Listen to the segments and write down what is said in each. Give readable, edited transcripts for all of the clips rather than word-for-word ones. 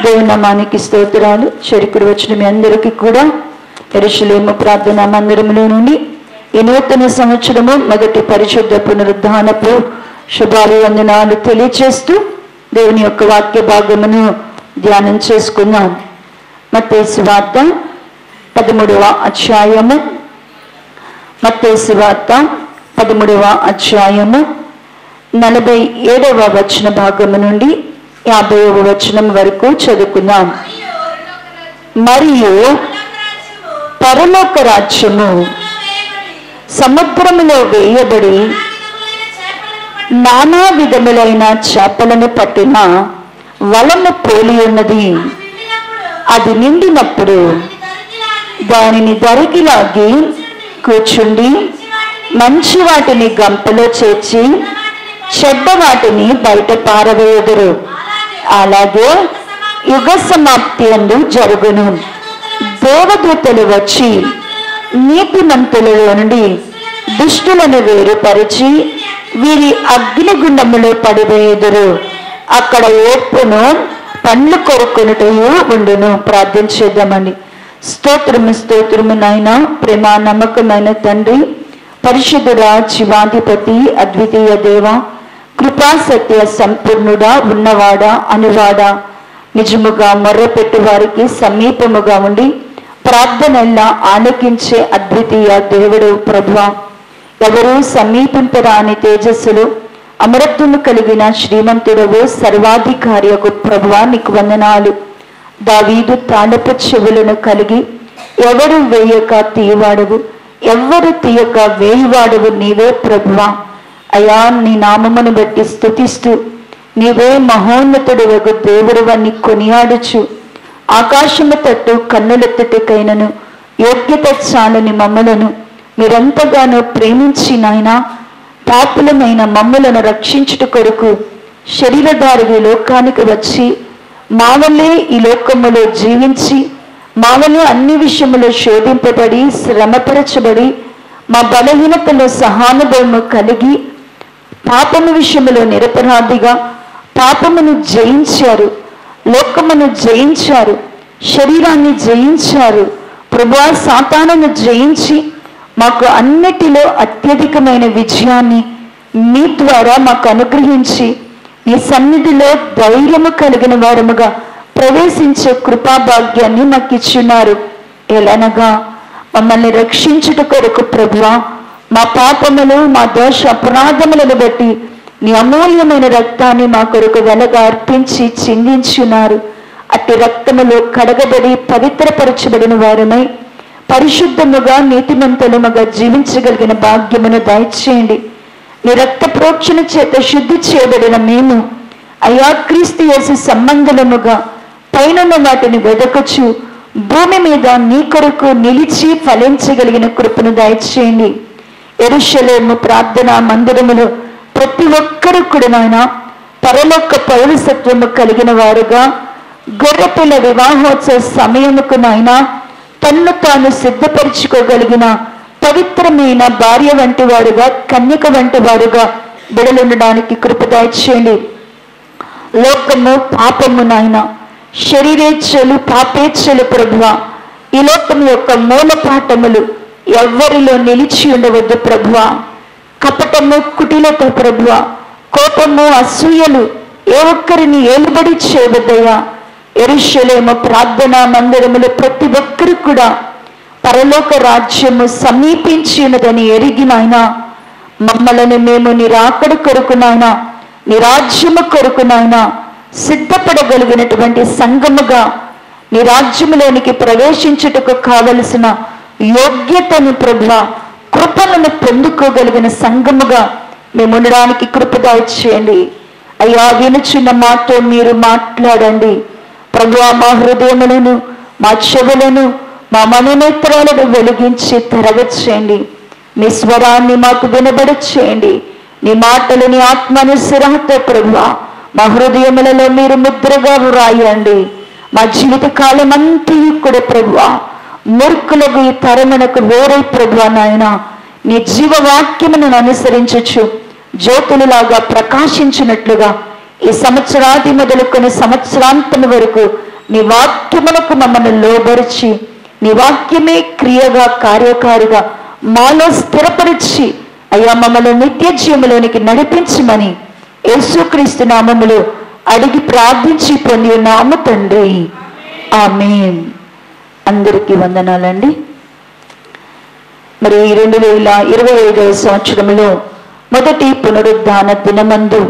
దేవుని నామానికి స్తోత్రాలు. చెరుకుడు వచ్చిన మీ అందరికీ కూడా యెరూషలేము ప్రార్థనా మందిరంలో నుండి ఈ నూతన సంవత్సరము మొదటి పరిశుద్ధ పునరుద్ధానపు శుభాభివందనాలు తెలియచేస్తూ దేవుని యొక్క వాక్య భాగమును ధ్యానం చేసుకుందాం. మత్తయి సువార్త 13వ అధ్యాయము, మత్తయి సువార్త 13వ అధ్యాయము 47వ వచన భాగము నుండి 50వ వచనం వరకు చదువుకుందాం. మరియు పరలోక రాజ్యము సముద్రములో వేయబడి నానా విధములైన చేపలను పట్టిన వలను పోలి ఉన్నది. అది నిండినప్పుడు దానిని దరికి లాగి కూర్చుండి మంచి వాటిని గంపలో చేర్చి చెడ్డ వాటిని బయట పారవేయుదురు. అలాగే యుగ సమాప్తి అందు జరుగును. దేవదూతలు వచ్చి నీతిమంతులలో నుండి దుష్టులను వేరుపరిచి వీరి అగ్నిగుండములో పడివేయుదురు. అక్కడ ఏర్పును పండ్లు కొరుకునుటయు ఉండును. ప్రార్థన చేద్దామండి. స్తోత్రము స్తోత్రము నాయన, ప్రేమ నమ్మకమైన తండ్రి, పరిశుద్ధుడా, జీవాధిపతి, అద్వితీయ దేవ, కృపా సత్య సంపూర్ణుడా, ఉన్నవాడా, అనువాడా, నిజముగా మొర్రపెట్టు వారికి సమీపముగా ఉండి ప్రార్థనల్లా ఆలకించే అద్వితీయ దేవుడు ప్రభువా, ఎవరు సమీపింపరాని తేజస్సులు అమరత్వము కలిగిన శ్రీమంతుడవు, సర్వాధికారి యొక్క ప్రభువా, నీకు వందనాలు. దావీదు తాళపు చెవులను కలిగి ఎవరు వేయక తీయవాడవు, ఎవరు తీయక వేయువాడవు నీవే ప్రభువా. అయా, నీ నామమును బట్టి స్తుతిస్తూ నీవే మహోన్నతుడు వగు దేవుడు అని కొనియాడుచు ఆకాశము తట్టు కన్నులెత్తుటకైనను యోగ్యత చాలని మమ్మలను మీరెంతగానో ప్రేమించి నాయనా, పాపులమైన మమ్మలను రక్షించుట కొరకు శరీరధారి లోకానికి వచ్చి మా వల్లే ఈ లోకములో జీవించి మా వల్లే అన్ని విషయములో శోధింపబడి శ్రమపరచబడి మా బలహీనతలో సహానుభవము కలిగి పాపము విషయములో నిరపరాధిగా పాపమును జయించారు, లోకమును జయించారు, శరీరాన్ని జయించారు. ప్రభువా, సాతానును జయించి మాకు అన్నిటిలో అత్యధికమైన విజయాన్ని మీ ద్వారా మాకు అనుగ్రహించి ఈ సన్నిధిలో ధైర్యము కలిగిన వారముగా ప్రవేశించే కృపాభాగ్యాన్ని మాకు ఇచ్చున్నారు. ఎలానగా మమ్మల్ని రక్షించుట కొరకు ప్రభువా, మా పాపములు మా దోష అపరాధములను బట్టి నీ అమూల్యమైన రక్తాన్ని మా కొరకు వెలగా అర్పించి చిందించున్నారు. అట్టి రక్తములో కడగబడి పవిత్రపరచబడిన వారమై పరిశుద్ధముగా నీతిమంతులముగా జీవించగలిగిన భాగ్యమును దయచేయండి. నీ రక్త ప్రోక్షణ చేత శుద్ధి చేయబడిన మేము అయా క్రీస్తు యేసు సంబంధముగా పైన వాటిని వెదకచ్చు భూమి మీద నీ కొరకు నిలిచి ఫలించగలిగిన కృపను దయచేయండి. యెరూషలేము ప్రార్థనా మందిరములో ప్రతి ఒక్కరు కూడా నాయన పరలోక పౌరసత్వము కలిగిన వారుగా గొర్రెపిల్ల వివాహోత్సవ సమయముకు నాయన తన్ను తాను సిద్ధపరచుకోగలిగిన పవిత్రమైన భార్య వంటి వారుగా, కన్యక వంటి వారుగా బిడలుండడానికి కృప దయచేయండి. లోకము పాపము నాయన, శరీరేచ్ఛలు పాపేచ్ఛలు ప్రభువా, ఈ లోకము యొక్క మూలపాఠములు ఎవ్వరిలో నిలిచి ఉండవద్దు ప్రభువా. కపటము, కుటిలత ప్రభువా, కోపము, అసూయలు ఏ ఒక్కరిని ఏలుబడి చేయవద్దయ్యా. యెరూషలేము ప్రార్థనా మందిరములు ప్రతి ఒక్కరు కూడా పరలోక రాజ్యము సమీపించి ఉన్నదని ఎరిగినాయన మమ్మలను మేము నీ రాకడ కొరకునాయన, నీ రాజ్యము కొరకునాయన సిద్ధపడగలిగినటువంటి సంఘముగా నీ రాజ్యములోనికి ప్రవేశించుటకు కావలసిన యోగ్యతను ప్రభువా, కృపలను పొందుకోగలిగిన సంఘముగా మేము ఉండడానికి కృప దయచేయండి. అయ్యా, వినుచున్న మాతో మీరు మాట్లాడండి ప్రభువా. మా హృదయములను, మా చెవులను, మా మనోనేత్రాలను వెలిగించి తెరవచేయండి. మీ స్వరాన్ని మాకు వినబడి చేయండి. నీ మాటలని ఆత్మానుసరంతో ప్రభువా మా హృదయములలో మీరు ముద్రగా వ్రాయండి. మా జీవిత కాలం అంతా కూడా ప్రభువా మూర్ఖులకు ఈ తరమునకు వేరే ప్రభువా నాయన నీ జీవవాక్యమును అనుసరించచ్చు జ్యోతులలాగా ప్రకాశించినట్లుగా ఈ సంవత్సరాది మొదలుకొని సంవత్సరాంతం వరకు నీ వాక్యములకు మమ్మల్ని లోబరిచి, నీ వాక్యమే క్రియగా కార్యకారిగా మాలో స్థిరపరిచి అయ్యా మమ్మల్ని నిత్య జీవములోనికి నడిపించమని యేసుక్రీస్తు నామములో అడిగి ప్రార్థించి పొంది ఉన్నాము తండ్రి. ఆమేన్. అందరికీ వందనాలండి. మరి 2025వ సంవత్సరంలో మొదటి పునరుద్ధాన దినమందు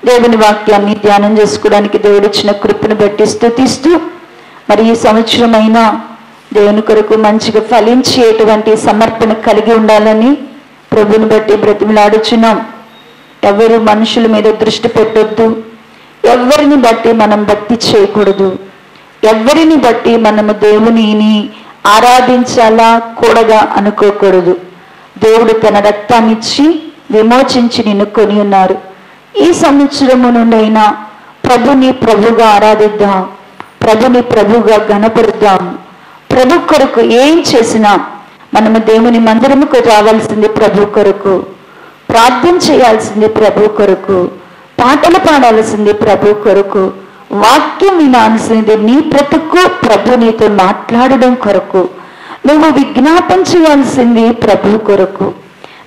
దేవుని వాక్యాన్ని ధ్యానం చేసుకోవడానికి దేవుడిచ్చిన కృపను బట్టి స్తుతిస్తూ, మరి ఈ సంవత్సరమైనా దేవుని కొరకు మంచిగా ఫలించేటువంటి సమర్పణ కలిగి ఉండాలని ప్రభుని బట్టి బ్రతిమలాడుచున్నాం. ఎవరు మనుషుల మీద దృష్టి పెట్టొద్దు, ఎవరిని బట్టి మనం భక్తి చేయకూడదు, ఎవరిని బట్టి మనము దేవునిని ఆరాధించాలా కూడగా అనుకోకూడదు. దేవుడు తన రక్తాన్నిచ్చి విమోచించి నిన్ను కొని ఉన్నారు. ఈ సంవత్సరము నుండైనా ప్రభుని ప్రభుగా ఆరాధిద్దాం, ప్రభుని ప్రభుగా గణపరుద్దాం. ప్రభు కొరకు ఏం చేసినా మనము దేవుని మందిరముకు రావాల్సింది ప్రభు కొరకు, ప్రార్థన చేయాల్సింది ప్రభు కొరకు, పాటలు పాడాల్సింది ప్రభు కొరకు, వాక్యం వినాల్సింది నీ బ్రతుకు ప్రభు నీతో మాట్లాడడం కొరకు, నువ్వు విజ్ఞాపన చేయాల్సింది ప్రభు కొరకు.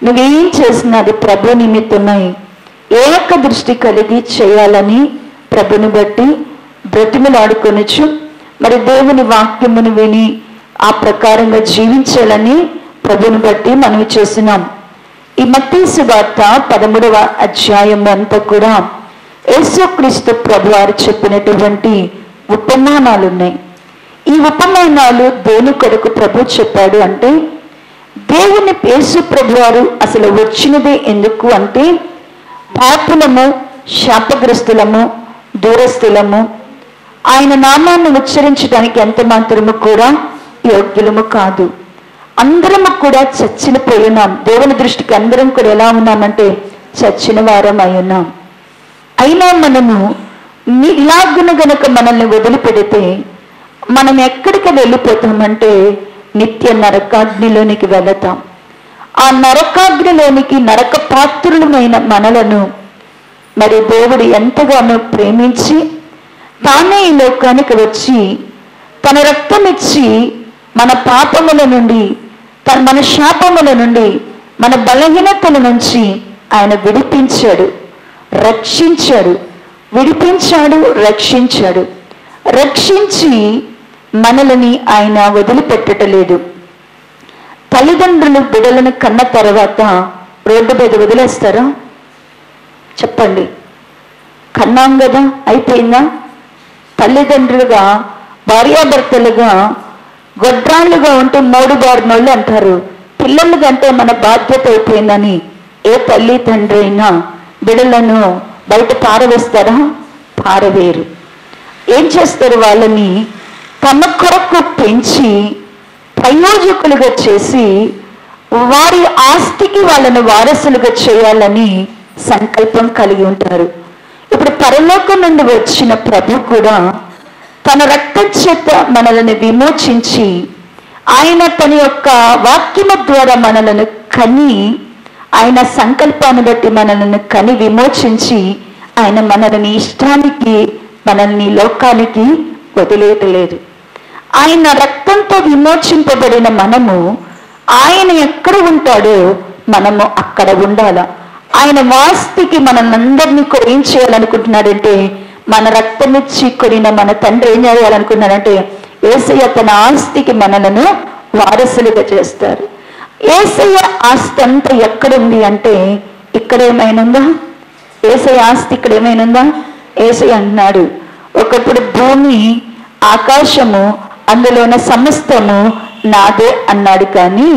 నువ్వేం చేసినా అది ప్రభు నిమిత్తమై ఏక దృష్టి కలిగి చేయాలని ప్రభుని బట్టి బ్రతిమలాడుకొనొచ్చు. మరి దేవుని వాక్యమును విని ఆ ప్రకారంగా జీవించాలని ప్రభుని బట్టి మనవి చేస్తున్నాం. ఈ మత్తయి సువార్త 13వ అధ్యాయం అంతా కూడా యేసుక్రీస్తు ప్రభు వారు చెప్పినటువంటి ఉపమానాలు ఉన్నాయి. ఈ ఉపమానాలు దేని కొరకు ప్రభు చెప్పాడు అంటే, దేవుని యేసు ప్రభు వారు అసలు వచ్చినదే ఎందుకు అంటే, పాపులము, శాపగ్రస్తులము, దూరస్తులము, ఆయన నామాన్ని ఉచ్చరించడానికి ఎంత మాత్రము కూడా యోగ్యులము కాదు. అందరము కూడా చచ్చిన పోయినాం. దేవుని దృష్టికి అందరం కూడా ఎలా ఉన్నామంటే చచ్చిన వారం అయి ఉన్నాం. అయినా మనము ఇలాగున గనక మనల్ని వదిలిపెడితే మనం ఎక్కడికి వెళ్ళిపోతామంటే నిత్య నరకాగ్నిలోనికి వెళతాం. ఆ నరకాగ్నిలోనికి నరక పాత్రులమైన మనలను మరి దేవుడు ఎంతగానో ప్రేమించి తానే ఈ లోకానికి వచ్చి తన రక్తం ఇచ్చి మన పాపముల నుండి, మన శాపముల నుండి, మన బలహీనతల నుంచి ఆయన విడిపించాడు, రక్షించాడు. విడిపించాడు, రక్షించాడు. రక్షించి మనల్ని ఆయన వదిలిపెట్టలేదు. తల్లిదండ్రులు బిడ్డలను కన్న తర్వాత రోడ్డు మీద వదిలేస్తారా? చెప్పండి. కన్నాం కదా, అయిపోయిందా? తల్లిదండ్రులుగా, భార్యాభర్తలుగా, గొడ్రాళ్ళుగా ఉంటే మోడు బారినోళ్ళు అంటారు. పిల్లల కంటే మన బాధ్యత అయిపోయిందని ఏ తల్లి తండ్రి అయినా బిడ్డలను బయట పారవేస్తారా? పారవేరు. ఏం చేస్తారు? వాళ్ళని తమ కొరకు పెంచి ప్రయోజకులుగా చేసి వారి ఆస్తికి వాళ్ళని వారసులుగా చేయాలని సంకల్పం కలిగి ఉంటారు. ఇప్పుడు పరలోకం నుండి వచ్చిన ప్రభు కూడా తన రక్తం చేత మనల్ని విమోచించి ఆయన తన యొక్క వాక్యము ద్వారా మనలను కని, ఆయన సంకల్పాన్ని బట్టి మనల్ని కని విమోచించి ఆయన మనల్ని ఇష్టానికి, మనల్ని లోకానికి వదిలేయలేదు. ఆయన రక్తంతో విమోచింపబడిన మనము ఆయన ఎక్కడ ఉంటాడో మనము అక్కడ ఉండాల. ఆయన వాస్తికి మనల్ని ఏం చేయాలనుకుంటున్నాడంటే, మన రక్తమిచ్చి కొనిన మన తండ్రి ఏం చేయాలనుకున్నాడంటే యేసయ్య తన ఆస్తికి మనలను వారసులుగా చేస్తారు. యేసయ్య ఆస్తి అంతా ఎక్కడుంది అంటే ఇక్కడ ఏమైనా ఉందా? యేసయ్య ఆస్తి ఇక్కడ ఏమైనా ఉందా? యేసయ్య అంటున్నాడు, ఒకప్పుడు భూమి, ఆకాశము, అందులోన సమస్తము నాదే అన్నాడు. కానీ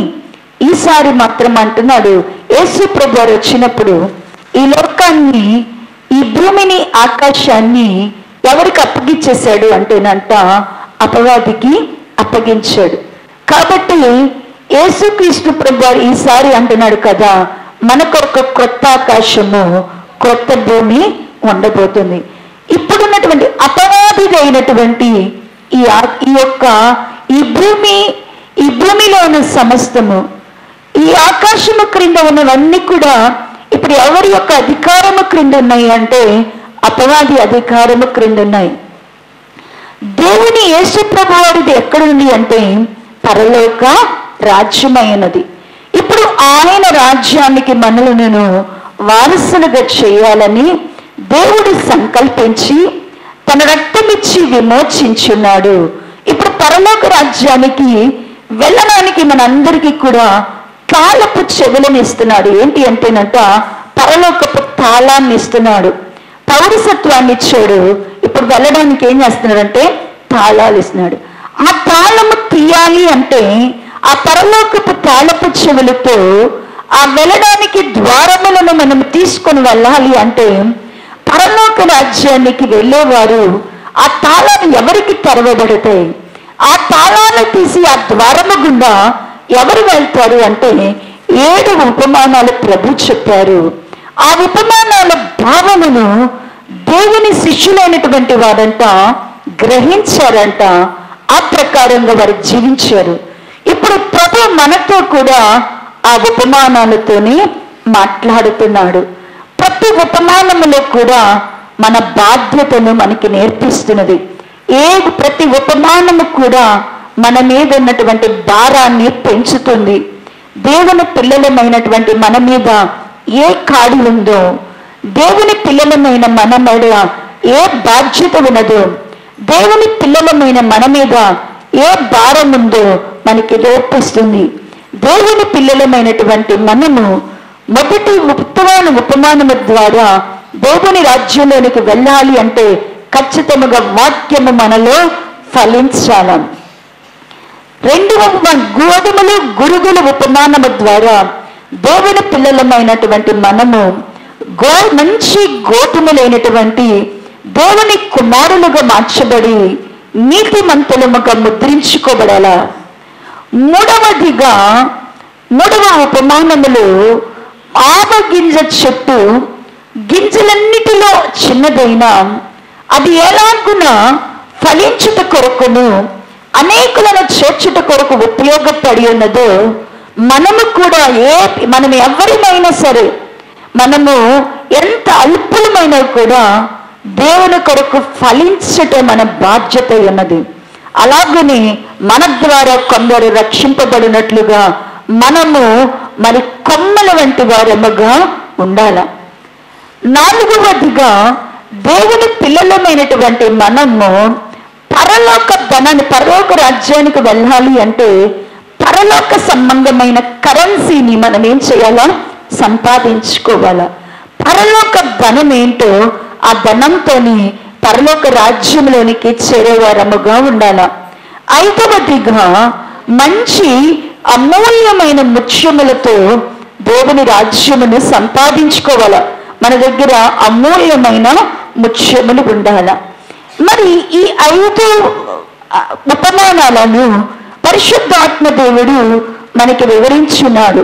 ఈసారి మాత్రం అంటున్నాడు, యేసు ప్రభు వారు వచ్చినప్పుడు ఈ లోకాన్ని, ఈ భూమిని, ఆకాశాన్ని ఎవరికి అప్పగించేశాడు అంటేనంట అపవాదికి అప్పగించాడు. కాబట్టి యేసుక్రీస్తు ప్రభు వారు ఈసారి అంటున్నాడు కదా, మనకు ఒక కొత్త ఆకాశము, కొత్త భూమి ఉండబోతుంది. ఇప్పుడున్నటువంటి అపవాదిగా అయినటువంటి ఈ భూమిలో ఉన్న సమస్తము, ఈ ఆకాశము క్రింద ఉన్నవన్నీ కూడా ఇప్పుడు ఎవరి యొక్క అధికారము క్రింద ఉన్నాయి అంటే అపవాది అధికారము క్రింద ఉన్నాయి. దేవుని యేసు ప్రభువారిది ఎక్కడుంది అంటే పరలోక రాజ్యమైనది. ఇప్పుడు ఆయన రాజ్యానికి మనలను వారసులుగా చేయాలని దేవుడు సంకల్పించి తన రక్తమిచ్చి విమోచించున్నాడు. ఇప్పుడు పరలోక రాజ్యానికి వెళ్ళడానికి మనందరికీ కూడా తాళపు చెవులను ఇస్తున్నాడు. ఏంటి అంటేనంట పరలోకపు తాళాన్ని ఇస్తున్నాడు, పౌరసత్వాన్ని ఇచ్చాడు. ఇప్పుడు వెళ్ళడానికి ఏం చేస్తున్నాడంటే తాళాలు ఇస్తున్నాడు. ఆ తాళము తీయాలి అంటే ఆ పరలోకపు తాళపు చెవులతో ఆ వెళ్ళడానికి ద్వారములను మనం తీసుకొని వెళ్ళాలి అంటే పరలోక రాజ్యానికి వెళ్ళేవారు ఆ తాళాలు ఎవరికి తెరవబడతాయి? ఆ తాళాలు తీసి ఆ ద్వారము గుండా ఎవరు వెళ్తారు అంటే 7 ఉపమానాలు ప్రభు చెప్పారు. ఆ ఉపమానాల భావనను దేవుని శిష్యులైనటువంటి వారంట గ్రహించారంట. ఆ ప్రకారంగా వారు జీవించారు. ఇప్పుడు ప్రభు మనతో కూడా ఆ ఉపమానాలతోనే మాట్లాడుతున్నాడు. ప్రతి ఉపమానములో కూడా మన బాధ్యతను మనకి నేర్పిస్తున్నది. ప్రతి ఉపమానము కూడా మన మీద ఉన్నటువంటి భారాన్ని పెంచుతుంది. దేవుని పిల్లలమైనటువంటి మన మీద ఏ కాడి ఉందో, దేవుని పిల్లలమైన మన మీద ఏ బాధ్యత ఉన్నదో, దేవుని పిల్లలమైన మన మీద ఏ భారం ఉందో మనకి నేర్పిస్తుంది. దేవుని పిల్లలమైనటువంటి మనము మొదటి ఉపమానము ద్వారా దేవుని రాజ్యంలోనికి వెళ్ళాలి అంటే ఖచ్చితంగా వాక్యము మనలో ఫలించాల. 2వ గోధుమలు గురుగుల ఉపమానము ద్వారా దేవుని పిల్లలమైనటువంటి మనము మంచి గోధుమలైనటువంటి దేవుని కుమారులుగా మార్చబడి నీతిమంతులముగా ముద్రించుకోబడాల. 3వ ఉపమానములో ఆవగింజ చెట్టు గింజలన్నిటిలో చిన్నదైనా అది ఎలాగున ఫలించుట కొరకును అనేకులను చేర్చుట కొరకు ఉపయోగపడి ఉన్నదో మనము కూడా మనం ఎవరినైనా సరే, మనము ఎంత అల్పులమైనా కూడా దేవుని కొరకు ఫలించట మన బాధ్యత ఉన్నది. అలాగని మన ద్వారా కొందరు రక్షింపబడినట్లుగా మనము మరి కొమ్మల వంటి వారముగా ఉండాల. 4వదిగా దేవుని పిల్లలమైనటువంటి మనము పరలోక రాజ్యానికి వెళ్ళాలి అంటే పరలోక సంబంధమైన కరెన్సీని మనం ఏం చేయాలా? సంపాదించుకోవాలా. పరలోక ధనం ఏంటో ఆ ధనంతోని పరలోక రాజ్యంలోనికి చేరేవారముగా ఉండాలా. 5వదిగా మంచి అమూల్యమైన ముత్యములతో దేవుని రాజ్యమును సంపాదించుకోవాలా. మన దగ్గర అమూల్యమైన ముత్యములు ఉండాల. మరి ఈ 5 ఉపమానాలను పరిశుద్ధాత్మ దేవుడు మనకి వివరించున్నాడు.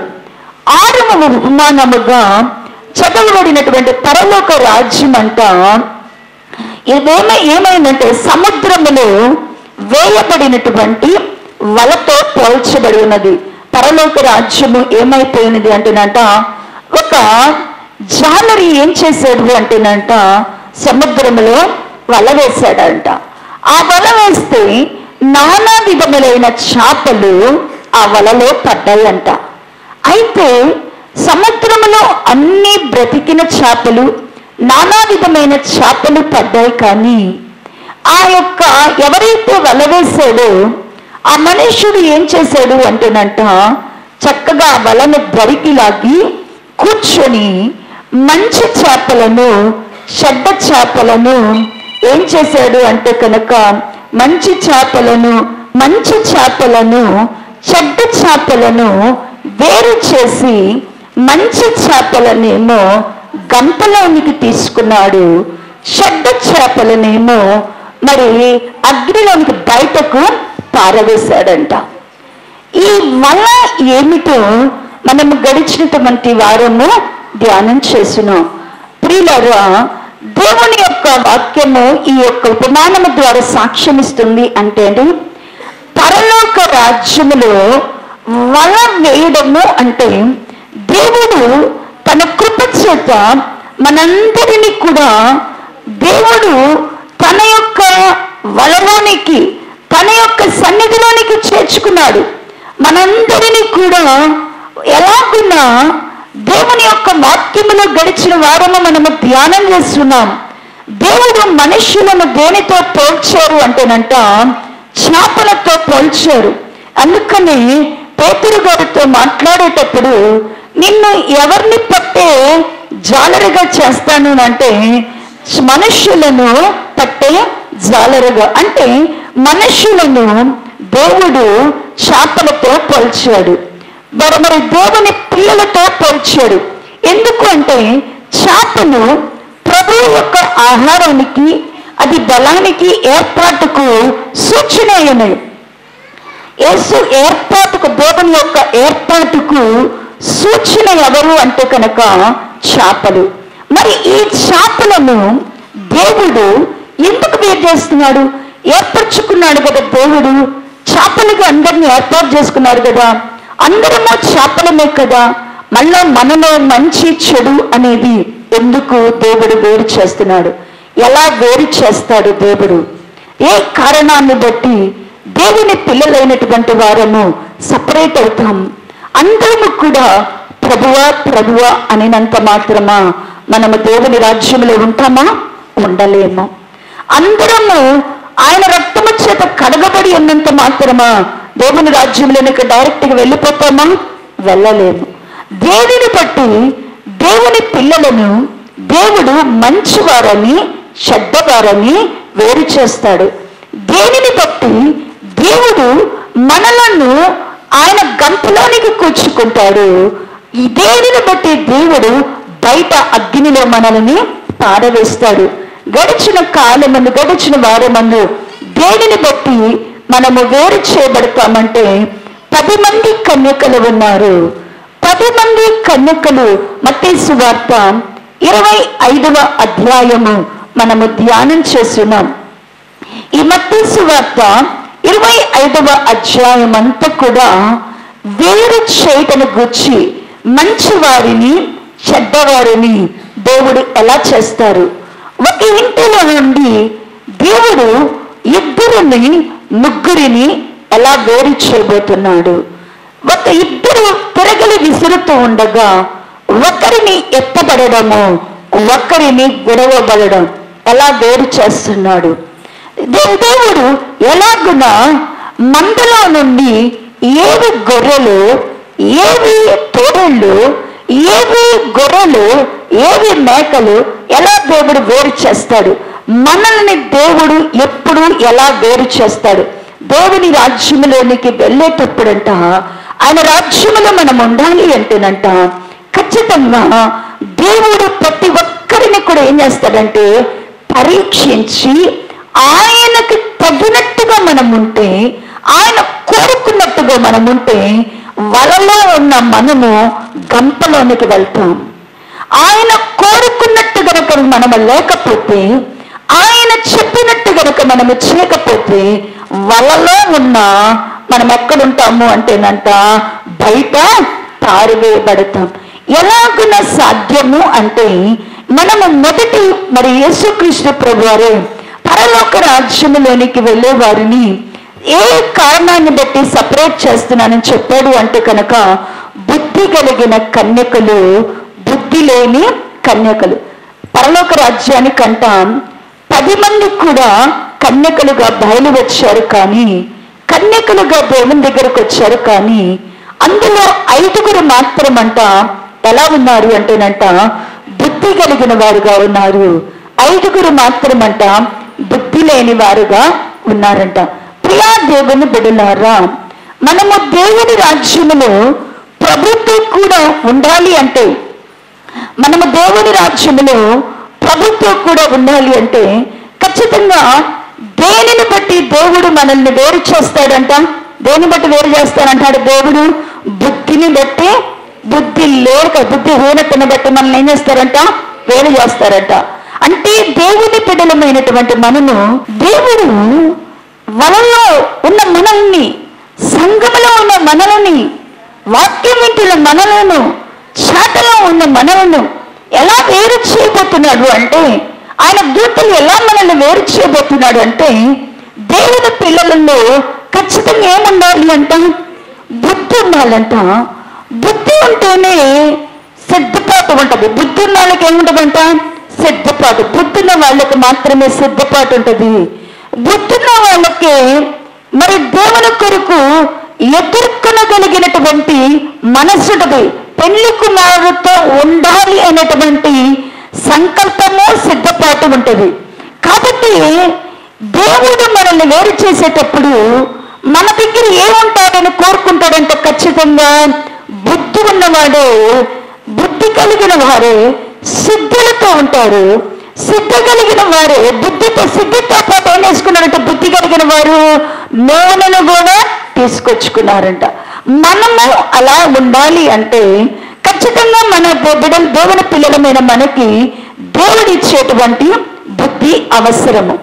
6వ ఉపమానముగా చదవబడినటువంటి పరలోక రాజ్యం అంట ఏమైందంటే సముద్రములో వేయబడినటువంటి వలతో పోల్చబడి ఉన్నది. పరలోక రాజ్యము ఏమైపోయినది అంటేనంట ఒక జాలరి ఏం చేశాడు అంటేనంట సముద్రములో వల వేశాడంట. ఆ వల వేస్తే నానా విధములైన చేపలు ఆ వలలో పడ్డాయంట. అయితే సముద్రములో అన్ని బ్రతికిన చేపలు, నానా విధమైన చేపలు పడ్డాయి. కానీ ఆ యొక్క ఎవరైతే వల వేశాడో ఆ మనుష్యుడు ఏం చేశాడు అంటేనంట చక్కగా వలను దరికి లాగి కూర్చొని మంచి చేపలను చెడ్డ చేపలను ఏం చేశాడు అంటే కనుక మంచి చేపలను చెడ్డ చేపలను వేరు చేసి మంచి చేపలనేమో గంపలోనికి తీసుకున్నాడు, చెడ్డ చేపలనేమో మరి అగ్నిలోనికి బయటకు పారవేశాడంట. ఈ వల ఏమిటో మనము గడిచినటువంటి వారము ధ్యానం చేస్తున్నాం. ప్రియులారా, దేవుని యొక్క వాక్యము ఈ యొక్క ఉపమానము ద్వారా సాక్ష్యమిస్తుంది అంటే పరలోక రాజ్యములో వల వేయడము అంటే దేవుడు తన కృప చేత మనందరినీ కూడా దేవుడు తన యొక్క వలలోనికి, తన యొక్క సన్నిధిలోనికి చేర్చుకున్నాడు. మనందరినీ కూడా ఎలాగున్నా దేవుని యొక్క వాక్యములో గడిచిన వారము మనము ధ్యానం చేస్తున్నాం. దేవుడు మనుష్యులను దేనితో పోల్చారు అంటేనంట, చేపలతో పోల్చారు. అందుకని పేతురు గారితో మాట్లాడేటప్పుడు, నిన్ను ఎవరిని పట్టే జాలరుగా చేస్తాను అంటే, మనుష్యులను పట్టే జాలరుగా, అంటే మనుష్యులను దేవుడు చేపలతో పోల్చాడు. మరి దేవుని పిల్లలతో పోల్చాడు. ఎందుకు అంటే చేపలు ప్రభు యొక్క ఆహారానికి, అది బలానికి, ఏర్పాటుకు సూచన అయినవి. యేసు ఏర్పాటుకు, దేవుని యొక్క ఏర్పాటుకు సూచన ఎవరు అంటే కనుక చేపలు. మరి ఈ చేపలను దేవుడు ఎందుకు వేరు చేస్తున్నాడు? ఏర్పరచుకున్నాడు కదా దేవుడు, చేపలుగా అందరినీ ఏర్పాటు చేసుకున్నారు కదా, అందరము చేపలమే కదా. మళ్ళా మనలో మంచి చెడు అనేది ఎందుకు దేవుడు వేరు చేస్తున్నాడు? ఎలా వేరు చేస్తాడు దేవుడు? ఏ కారణాన్ని బట్టి దేవుని పిల్లలైనటువంటి వారము సపరేట్ అవుతాం? అందరము కూడా ప్రభువా ప్రభువా అనినంత మాత్రమా మనము దేవుని రాజ్యంలో ఉంటామా? ఉండలేము. అందరము ఆయన రక్తము చేత కడగబడి ఉన్నంత మాత్రమా దేవుని రాజ్యంలోనికి డైరెక్ట్గా వెళ్ళిపోతామా? వెళ్ళలేము. దేవుని బట్టి దేవుని పిల్లలను దేవుడు మంచివారని చెడ్డవారని వేరు చేస్తాడు. దేనిని బట్టి దేవుడు మనలను ఆయన గంపలోనికి కూర్చుకుంటాడు. ఈ దేనిని బట్టి దేవుడు బయట అగ్నిలో మనల్ని పారవేస్తాడు. గడిచిన కాలమందు, గడిచిన వారమందు దేనిని బట్టి మనము వేరు చేయబడతామంటే, 10 మంది కన్యకలు ఉన్నారు. 10 మంది కన్యకలు మత్తయి సువార్త 25వ అధ్యాయము మనము ధ్యానం చేస్తున్నాం. ఈ మత్తయి సువార్త 25వ అధ్యాయం అంతా కూడా వేరు చేయటను గూర్చి, మంచివారిని చెడ్డవారిని దేవుడు ఎలా చేస్తారు, ఒక ఇంటిలో నుండి దేవుడు 2 ముగ్గురిని ఎలా వేరు చేయబోతున్నాడు. ఒక 2 తిరగలి విసురుతూ ఉండగా ఒకరిని ఎత్తబడము, ఒకరిని విడవబడడం ఎలా వేరు చేస్తున్నాడు. దేవుడు ఎలాగున మందలో నుండి ఏవి గొర్రెలు, ఏవి తోడళ్ళు, ఏవి గొర్రెలు, ఏవి మేకలు ఎలా దేవుడు వేరు చేస్తాడు? మనల్ని దేవుడు ఎప్పుడు ఎలా వేరు చేస్తాడు? దేవుని రాజ్యంలోనికి వెళ్ళేటప్పుడంట, ఆయన రాజ్యంలో మనం ఉండాలి అంటేనంట, ఖచ్చితంగా దేవుడు ప్రతి ఒక్కరిని కూడా ఏం చేస్తాడంటే పరీక్షించి, ఆయనకు తగినట్టుగా మనం ఉంటే, ఆయన కోరుకున్నట్టుగా మనం ఉంటే, వలలో ఉన్న మనము గంపలోనికి వెళ్తాం. ఆయన కోరుకున్నట్టు గనక మనము లేకపోతే, ఆయన చెప్పినట్టు గనక మనము చేయకపోతే, వలలో ఉన్న మనం ఎక్కడుంటాము అంటేనంట బయట పారివేయబడతాం. ఎలాగున సాధ్యము అంటే, మనము మొదటి మరి యేసుక్రీస్తు ప్రభువారే పరలోక రాజ్యములోనికి వెళ్ళే వారిని ఏ కారణాన్ని బట్టి సపరేట్ చేస్తున్నానని చెప్పాడు అంటే కనుక, బుద్ధి కలిగిన కన్యకలు, బుద్ధి లేని కన్యకలు. పరలోక రాజ్యానికి అంటాం 10 మంది కూడా కన్యకలుగా బయలు వచ్చారు, కానీ కన్యకలుగా దేవుని దగ్గరకు వచ్చారు. కానీ అందులో 5 మాత్రమంట ఎలా ఉన్నారు అంటేనంట బుద్ధి కలిగిన వారుగా ఉన్నారు. 5 మాత్రమంట బుద్ధి లేని వారుగా ఉన్నారంట. ప్రియా దేవుని బిడ్డలారా, మనము దేవుని రాజ్యములో ప్రభుతో కూడా ఉండాలి అంటే, మనము దేవుని రాజ్యములో ప్రభుతో కూడా ఉండాలి అంటే ఖచ్చితంగా దేనిని బట్టి దేవుడు మనల్ని వేరు చేస్తాడంట? దేని బట్టి వేరు చేస్తాడంటాడు దేవుడు? బుద్ధిని బట్టి. బుద్ధి లేక, బుద్ధి హీనతను బట్టి మనల్ని ఏం చేస్తారంట? వేరు చేస్తారంట. అంటే దేవుని బిడ్డలమైనటువంటి మనము, దేవుడు వలలో ఉన్న మనల్ని, సంఘములో ఉన్న మనల్ని, వాక్యం వింటున్న మనలను, చాటలో ఉన్న మనలను ఎలా వేరు చేయబోతున్నాడు అంటే, ఆయన దూతలు ఎలా మనల్ని వేరు చేయబోతున్నాడు అంటే, దేవుని పిల్లలలో ఖచ్చితంగా ఏముండాలి అంట? బుద్ధి ఉండాలంట. బుద్ధి ఉంటేనే సిద్ధపాటు ఉంటుంది. బుద్ధి ఉన్న వాళ్ళకి ఏముంటుందంట? సిద్ధపాటు. బుద్ధున్న వాళ్ళకి మాత్రమే సిద్ధపాటు ఉంటుంది. బుద్ధున్న వాళ్ళకి మరి దేవుని కొరకు ఎదుర్కొనగలిగినటువంటి మనస్సు ఉంటుంది. పెళ్లి కుమారుతో ఉండాలి అనేటువంటి సంకల్పము, సిద్ధపాటు ఉంటుంది. కాబట్టి దేవుడు మనల్ని వేరు చేసేటప్పుడు మన దగ్గర ఏముంటాడని కోరుకుంటాడంటే, ఖచ్చితంగా బుద్ధి ఉన్నవాడు, బుద్ధి కలిగిన వారు సిద్ధులతో ఉంటారు. సిద్ధ కలిగిన వారు సిద్ధితో పాటు ఏం వేసుకున్నారంట? బుద్ధి కలిగిన వారు నూనెను కూడా తీసుకొచ్చుకున్నారంట. మనము అలా ఉండాలి అంటే ఖచ్చితంగా మన దేవుని పిల్లలమైన మనకి దేవుడిచ్చేటువంటి బుద్ధి అవసరము.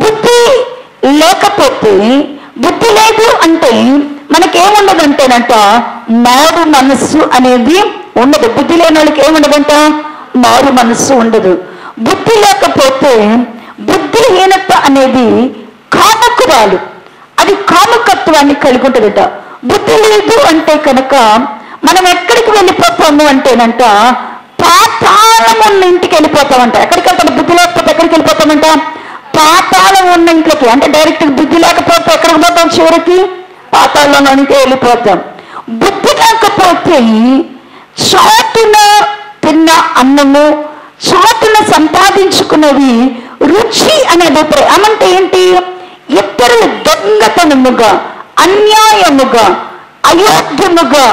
బుద్ధి లేకపోతే, బుద్ధి లేదు అంటే మనకేముండదంటేనంట, మారు మనస్సు అనేది ఉండదు. బుద్ధి లేని వాళ్ళకి ఏముండదంట? మారు మనస్సు ఉండదు. బుద్ధి లేకపోతే బుద్ధిహీనత అనేది కాముకురాలు, అది కాముకత్వాన్ని కలిగి ఉంటుందట. బుద్ధి లేదు అంటే కనుక మనం ఎక్కడికి వెళ్ళిపోతాము అంటేనంట, పాతాళం ఉన్న ఇంటికి వెళ్ళిపోతామంట. ఎక్కడికి వెళ్తాం? బుద్ధి లేకపోతే ఎక్కడికి వెళ్ళిపోతామంట? పాతాళం ఉన్న ఇంట్లోకి. అంటే డైరెక్ట్ బుద్ధి లేకపోతే ఎక్కడికి పోతాం? చివరికి పాతాళంలోనికి వెళ్ళిపోతాం. బుద్ధి లేకపోతే చాటున తిన్న అన్నము, చాటున సంపాదించుకున్నవి రుచి అనే అభిప్రాయం. అంటే ఏంటి? ఇతరులు దొంగతనముగా, అన్యాయముగా, అయోగ్యముగా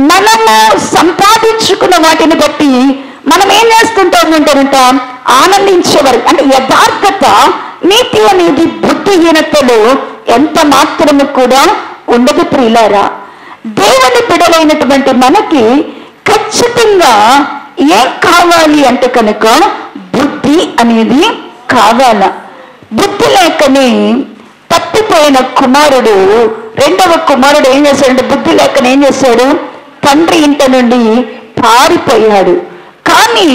మనము సంపాదించుకున్న వాటిని బట్టి మనం ఏం చేస్తుంటామంటారంట? ఆనందించేవారు. అంటే యథార్థత, నీతి అనేది బుద్ధిహీనతలో ఎంత మాత్రము కూడా ఉండదు ప్రియులారా. దేవుని బిడ్డలైనటువంటి మనకి ఖచ్చితంగా ఏం కావాలి అంటే కనుక బుద్ధి అనేది కావాల. బుద్ధి లేకనే తప్పిపోయిన కుమారుడు, రెండవ కుమారుడు ఏం చేశాడంటే, బుద్ధి లేకనే ఏం చేశాడు? తండ్రి ఇంట నుండి పారిపోయాడు. కానీ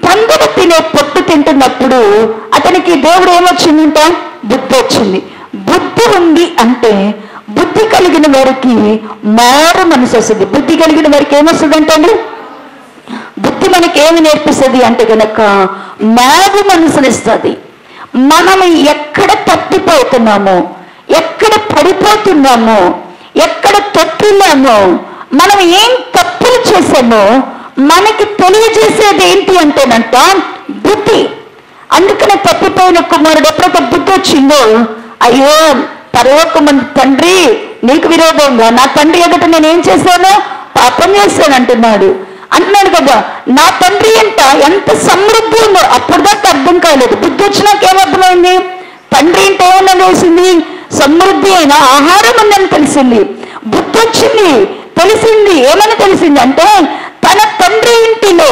పందులు తినే పొట్టు తింటున్నప్పుడు అతనికి దేవుడు ఏమొచ్చిందంట? బుద్ధి వచ్చింది. బుద్ధి ఉంది అంటే బుద్ధి కలిగిన వారికి మారు మనసు వస్తుంది. బుద్ధి కలిగిన వారికి ఏమొస్తుంది అంటే, బుద్ధి మనకి ఏమి నేర్పిస్తుంది అంటే కనుక మారు మనసునిస్తుంది. మనం ఎక్కడ తప్పిపోతున్నామో, ఎక్కడ పడిపోతున్నామో, ఎక్కడ తొట్టిల్లామో, మనం ఏం తప్పులు చేసామో మనకి తెలియజేసేది ఏంటి అంటేనంట బుద్ధి. అందుకనే తప్పిపోయిన కుమారుడు ఎప్పుడైతే బుద్ధి వచ్చిందో, అయ్యో పరలోకమందు తండ్రి నీకు విరోధంగా నా తండ్రి ఎదుట నేనేం చేశాను? పాపం చేశాను అంటున్నాడు కదా. నా తండ్రి ఎంత సమృద్ధి ఉందో అప్పుడు దాకా అర్థం కాలేదు. బుద్ధి వచ్చినాక ఏమర్థమైంది? తండ్రి ఇంట ఏమన్నా వేసింది? సమృద్ధి అయిన ఆహారం ఉందని తెలిసింది. బుద్ధి వచ్చింది, తెలిసింది. ఏమని తెలిసింది అంటే, తన తండ్రి ఇంటిలో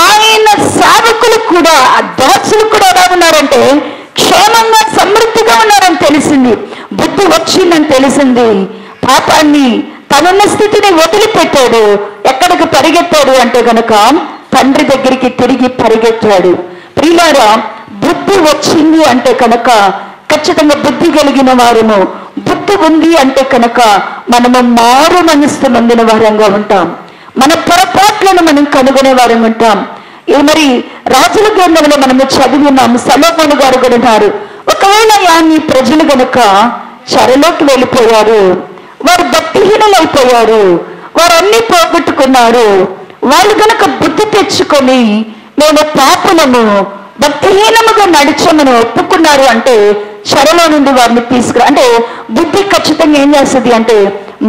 ఆయన సేవకులు కూడా, దాసులు కూడా ఎలా ఉన్నారంటే క్షేమంగా సమృద్ధిగా ఉన్నారని తెలిసింది. బుద్ధి వచ్చిందని తెలిసింది. పాపాన్ని, తనున్న స్థితిని వదిలిపెట్టాడు. ఎక్కడికి పరిగెత్తాడు అంటే కనుక తండ్రి దగ్గరికి తిరిగి పరిగెత్తాడు. ప్రియులారా, బుద్ధి వచ్చింది అంటే కనుక ఖచ్చితంగా బుద్ధి కలిగిన వారము, బుద్ధి ఉంది అంటే కనుక మనము మారు మనస్సు నొందిన వారంగా ఉంటాం. మన పొరపాట్లను మనం కనుగొనే వారం ఉంటాం. మరి రాజుల గ్రంథంలో మనము చదివినాం. సొలొమోను గారు కూడా ఉన్నారు. ఒకవేళ నీ ప్రజలు గనుక చెరలోకి వెళ్ళిపోయారు, వారు భక్తిహీనులైపోయారు, వారు అన్ని పోగొట్టుకున్నారు, వాళ్ళు గనక బుద్ధి తెచ్చుకొని మేము పాపులము, భక్తిహీనముగా నడిచామని ఒప్పుకున్నారు అంటే చెరలో నుండి వారిని తీసుకురా. అంటే బుద్ధి ఖచ్చితంగా ఏం చేస్తుంది అంటే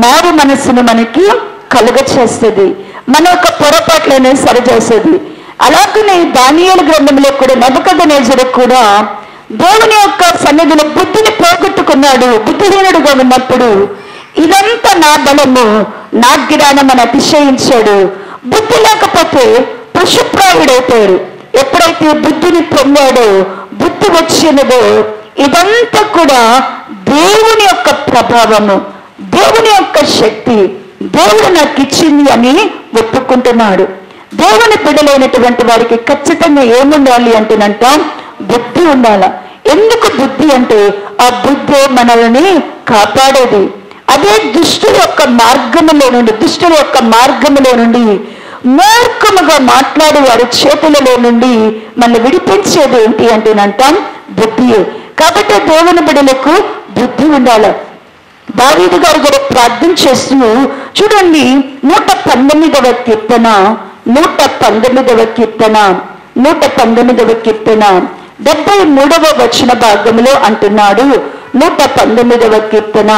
మారు మనస్సును మనకి కలుగ చేస్తుంది, మన యొక్క పొరపాట్లనే సరిచేస్తుంది. అలాగనే దానియేలు గ్రంథంలో కూడా నెబుకద్నెజరు కూడా దేవుని యొక్క సన్నిధిలో బుద్ధిని పోగొట్టుకున్నాడు. బుద్ధిహీనుడుగా ఉన్నప్పుడు ఇదంతా నా బలము, నా జ్ఞానం అని అతిశయించాడు. బుద్ధి లేకపోతే పశుప్రాయుడైపోయాడు. ఎప్పుడైతే బుద్ధిని పొందాడో, బుద్ధి వచ్చినదో, ఇదంతా కూడా దేవుని యొక్క ప్రభావము, దేవుని యొక్క శక్తి, దేవుడు నాకు ఇచ్చింది అని ఒప్పుకుంటున్నాడు. దేవుని బిడ్డలైనటువంటి వారికి ఖచ్చితంగా ఏముండాలి అంటేనంట, బుద్ధి ఉండాల. ఎందుకు బుద్ధి అంటే ఆ బుద్ధి మనల్ని కాపాడేది. అదే దుష్టుల యొక్క మార్గములో నుండి మూర్ఖముగా మాట్లాడే వారి చేతులలో నుండి మనల్ని విడిపించేది ఏంటి అంటేనంట, బుద్ధియే. కాబట్టి దేవుని బిడ్డలకు బుద్ధి ఉండాలి. దావీదు గారు కూడా ప్రార్థన చేస్తూ చూడండి, 119వ కీర్తన 73వ వచన భాగంలో అంటున్నాడు. 119వ కీర్తన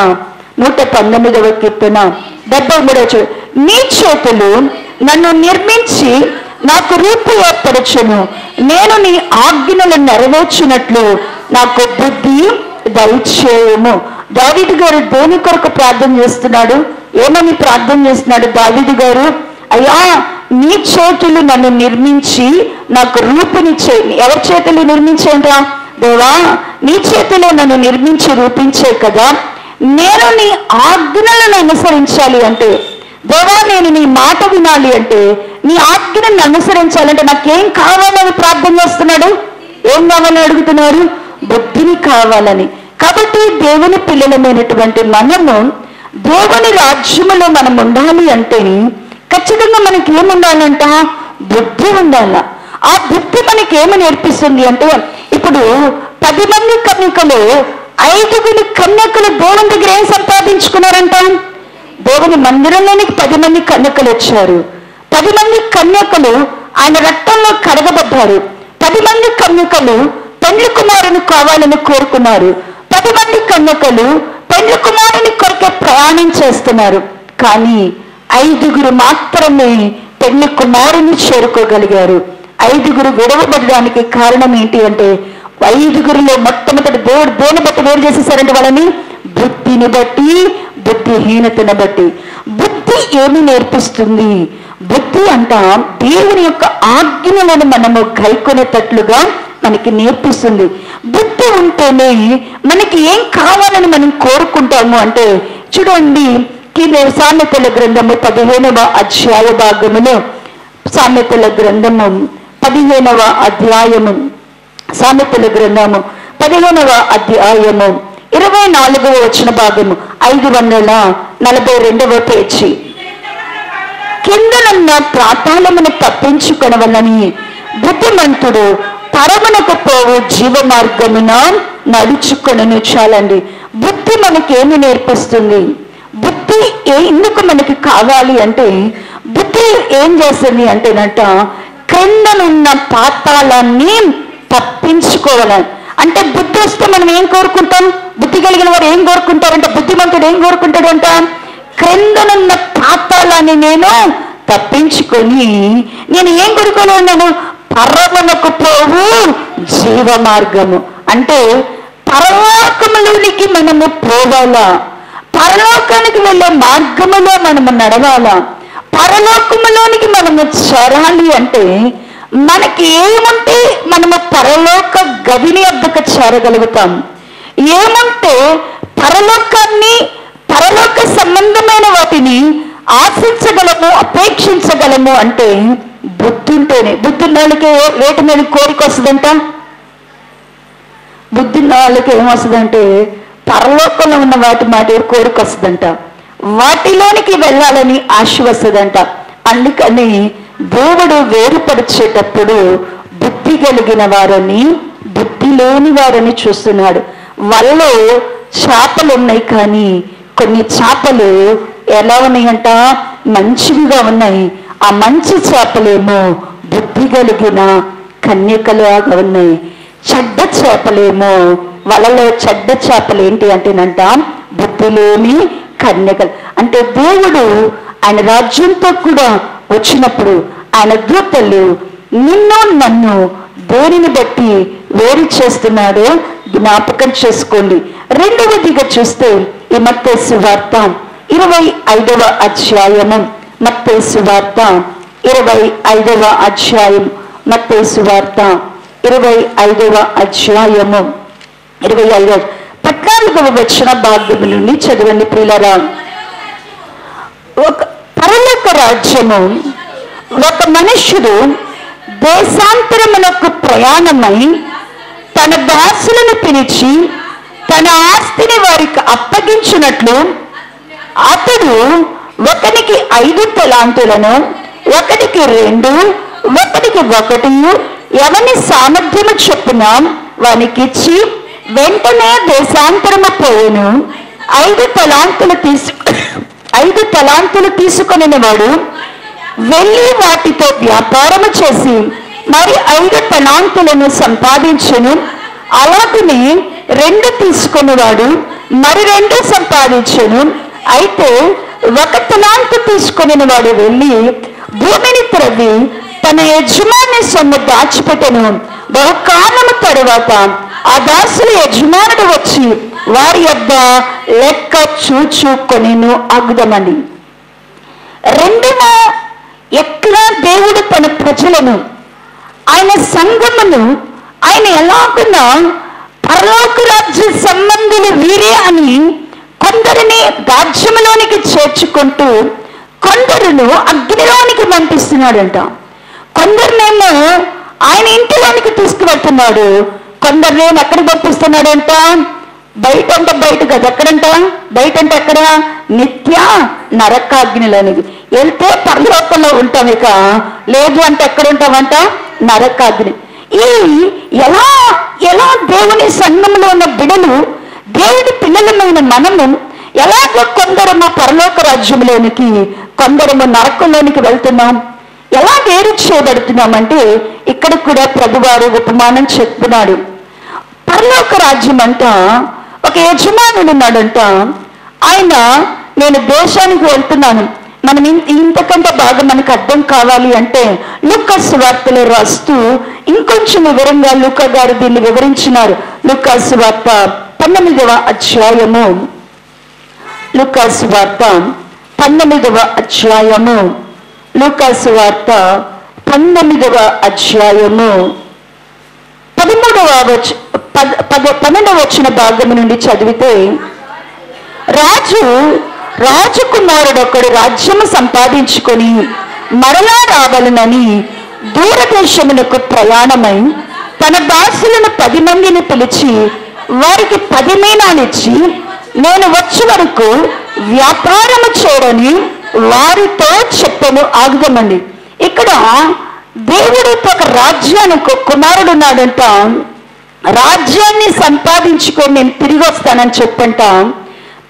73 నీ చేతులు నన్ను నిర్మించి నాకు రూపు ఏర్పరచును, నేను నీ ఆజ్ఞలను నెరవేర్చినట్లు నాకు బుద్ధి దయచేయము. దావీదు గారు దేని కొరకు ప్రార్థన చేస్తున్నాడు? ఏమని ప్రార్థన చేస్తున్నాడు దావీదు గారు? అయ్యా, నీ చేతులు నన్ను నిర్మించి నాకు రూపునిచ్చేయి. ఎవరి చేతులు నిర్మించేంటా? దేవా, నీ చేతులు నన్ను నిర్మించి రూపించే కదా, నేను నీ ఆజ్ఞలను అనుసరించాలి అంటే, దేవా నేను నీ మాట వినాలి అంటే, నీ ఆజ్ఞలను అనుసరించాలంటే నాకేం కావాలని ప్రార్థన చేస్తున్నాడు? ఏం కావాలని అడుగుతున్నాడు? బుద్ధిని కావాలని. కాబట్టి దేవుని పిల్లలమైనటువంటి మనము దేవుని రాజ్యములో మనం ఉండాలి అంటే ఖచ్చితంగా మనకి ఏముండాలంట? బుద్ధి ఉండాల. ఆ బుద్ధి మనకి ఏమి నేర్పిస్తుంది అంటే, ఇప్పుడు 10 మంది కన్యకలు 5 కన్యకలు దేవుని దగ్గర ఏం సంపాదించుకున్నారంట? దేవుని మందిరంలోనికి 10 మంది కన్యకలు వచ్చారు. 10 మంది కన్యకలు ఆయన రక్తంలో కడగబడ్డారు. 10 మంది కన్యకలు పెండ్లి కుమారుని కావాలని కోరుకున్నారు. 10 మంది కన్యకలు పెండ్లి కుమారుని కొరకే ప్రయాణం చేస్తున్నారు. కానీ 5 మాత్రమే పెళ్లి కుమారుని చేరుకోగలిగారు. 5 విడవబడడానికి కారణం ఏంటి అంటే, 5లో మొట్టమొదటి దేవుడు దేని బట్టి వేరు చేసేసారంటే వాళ్ళని? బుద్ధిని బట్టి, బుద్ధిహీనతను బట్టి. బుద్ధి ఏమి నేర్పిస్తుంది? బుద్ధి అంట దేవుని యొక్క ఆజ్ఞలను మనము గైకొనేటట్లుగా మనకి నేర్పిస్తుంది. బుద్ధి ఉంటేనే మనకి ఏం కావాలని మనం కోరుకుంటాము అంటే, చూడండి సామెతల గ్రంథము 15వ అధ్యాయ భాగమును, సామెతల గ్రంథము 15వ అధ్యాయము, సామెతల గ్రంథము 15వ అధ్యాయము 24వ వచన భాగము 542వ పేజీ. కిందనున్న పాతాళమును తప్పించుకొనవలని బుద్ధిమంతుడు పరమునకు పోవు జీవ మార్గమున నడుచుకొనను. చాలండి. బుద్ధి మనకి ఏమి నేర్పిస్తుంది? బుద్ధి ఎందుకు మనకి కావాలి అంటే, బుద్ధి ఏం చేస్తుంది అంటేనంట, క్రిందనున్న పాతాళాన్ని తప్పించుకోవాలి. అంటే బుద్ధి వస్తే మనం ఏం కోరుకుంటాం? బుద్ధి కలిగిన వారు ఏం కోరుకుంటారంటే, బుద్ధిమంతుడు ఏం కోరుకుంటాడంట? క్రిందనున్న పాతాళాన్ని నేను తప్పించుకొని నేను ఏం కోరుకోలేను? పరమునకు పోవు జీవ మార్గము. అంటే పరలోకములోనికి మనము పోవాలా, పరలోకానికి వెళ్ళే మార్గములో మనము నడవాలా, పరలోకములోనికి మనము చేరాలి అంటే మనకి ఏముంటే మనము పరలోక గదిని వద్దకు చేరగలుగుతాం. ఏమంటే పరలోకాన్ని, పరలోక సంబంధమైన వాటిని ఆశించగలము, అపేక్షించగలము అంటే బుద్ధి ఉంటేనే. బుద్ధి నాళ్ళకి వేటి మీద కోరిక వస్తుందంట? బుద్ధి నాళ్ళకి ఏమొస్తుందంటే పరలోకంలో ఉన్న వాటి మాట కోరిక వస్తుందంట, వాటిలోనికి వెళ్ళాలని ఆశ వస్తుందంట. అందుకని దేవుడు వేరుపరిచేటప్పుడు బుద్ధి కలిగిన వారని, బుద్ధి లేని వారని చూస్తున్నాడు. వాళ్ళలో చేపలు ఉన్నాయి, కానీ కొన్ని చేపలు ఎలా ఉన్నాయంట? మంచివిగా ఉన్నాయి. ఆ మంచి చేపలేమో బుద్ధి కలిగిన కన్యకలాగా ఉన్నాయి. చెడ్డ చేపలేమో, వాళ్ళలో చెడ్డ చేపలు ఏంటి అంటేనంట బుద్ధి లేని కన్యకలు. అంటే దేవుడు ఆయన రాజ్యంతో కూడా వచ్చినప్పుడు ఆయన దూతలు నిన్ను నన్ను దేనిని బట్టి వేరు చేస్తున్నాడో జ్ఞాపకం చేసుకోండి. రెండవదిగా చూస్తే ఈ మత్తయి సువార్త 25వ అధ్యాయము, మత్తయి సువార్త 25వ అధ్యాయం, మత్తయి సువార్త 25వ అధ్యాయము 14వ వచన భాగము నుండి చదవండి ప్రియులారా. ఒక పరలోక రాజ్యము ఒక మనుష్యుడు దేశాంతరమునకు ప్రయాణమై తన దాసులను పిలిచి తన ఆస్తిని వారికి అప్పగించినట్లు అతడు ఒకనికి 5 తలాంతులను, ఒకటికి 2, ఒకటికి 1, ఎవని సామర్థ్యము చొప్పున వానికి ఇచ్చి వెంటనే దేశాంతరము పోవును. 5 తలాంతులు తీసుకొనిన వాడు వెళ్ళి వాటితో వ్యాపారము చేసి మరి 5 తలాంతులను సంపాదించును. అలాగనే 2 తీసుకునేవాడు మరి 2 సంపాదించును. అయితే 1 తలాంతు తీసుకొనిన వాడు వెళ్ళి భూమిని త్రవ్వి తన యజమాని సొమ్ము దాచిపెట్టెను. బహుకాలము తరువాత ఆ దాసుల యజమానుడు వచ్చి వారి యొద్ద లెక్క చూచుకొనెను. అగుదమని రెండవ ఎట్లా దేవుడు తన ప్రజలను, ఆయన సంఘమును ఆయన ఎలాగున్నా పరలోక రాజ్య సంబంధులు వీరే అని కొందరిని రాజ్యంలోనికి చేర్చుకుంటూ కొందరును అగ్నిలోనికి పంపిస్తున్నాడంట. కొందరినేమో ఆయన ఇంటిలోనికి తీసుకువెళ్తున్నాడు, కొందరినేమో ఎక్కడ పంపిస్తున్నాడంట? బయట అంటే బయట కదా, ఎక్కడంట? బయట అంటే ఎక్కడ? నిత్య నరకాగ్నిలోనికి. వెళ్తే పరలోకంలో ఉంటాం, ఇక లేదు అంటే ఎక్కడ ఉంటామంట? నరకాగ్ని. ఈ ఎలా ఎలా దేవుని సంఘంలో ఉన్న బిడలు, దేవుడి పిల్లలమైన మనము ఎలాగో కొందరము పరలోక రాజ్యంలోనికి, కొందరము నరకంలోనికి వెళ్తున్నాం. ఎలా వేరు చేయబడుతున్నామంటే ఇక్కడ కూడా ప్రభువారు ఉపమానం చెప్తున్నాడు. పరలోక రాజ్యం అంట ఒక యజమానుడు ఉన్నాడంట. ఆయన నేను దేశానికి వెళ్తున్నాను, మనం ఇంతకంటే బాగా మనకు అర్థం కావాలి అంటే లూకా సువార్తలో రాస్తూ ఇంకొంచెం వివరంగా లూకా గారు దీన్ని వివరించినారు. లూకా సువార్త 19వ అధ్యాయము, లూకా సువార్త 19వ అధ్యాయము, లూకా సువార్త 19వ అధ్యాయము 12వ వచ్చిన భాగం నుండి చదివితే, రాజకుమారుడు ఒకడు రాజ్యము సంపాదించుకొని మరలా రావాలనని దూరదేశమునకు ప్రయాణమై తన దాసులను 10 మందిని పిలిచి వారికి 10 మీనాలిచ్చి నేను వచ్చే వరకు వ్యాపారము చేయడని వారితో చెప్పను. ఆగుదామండి. ఇక్కడ దేవుడు ఒక రాజ్యానికి కుమారుడు ఉన్నాడంట. రాజ్యాన్ని సంపాదించుకొని నేను తిరిగి వస్తానని చెప్పంట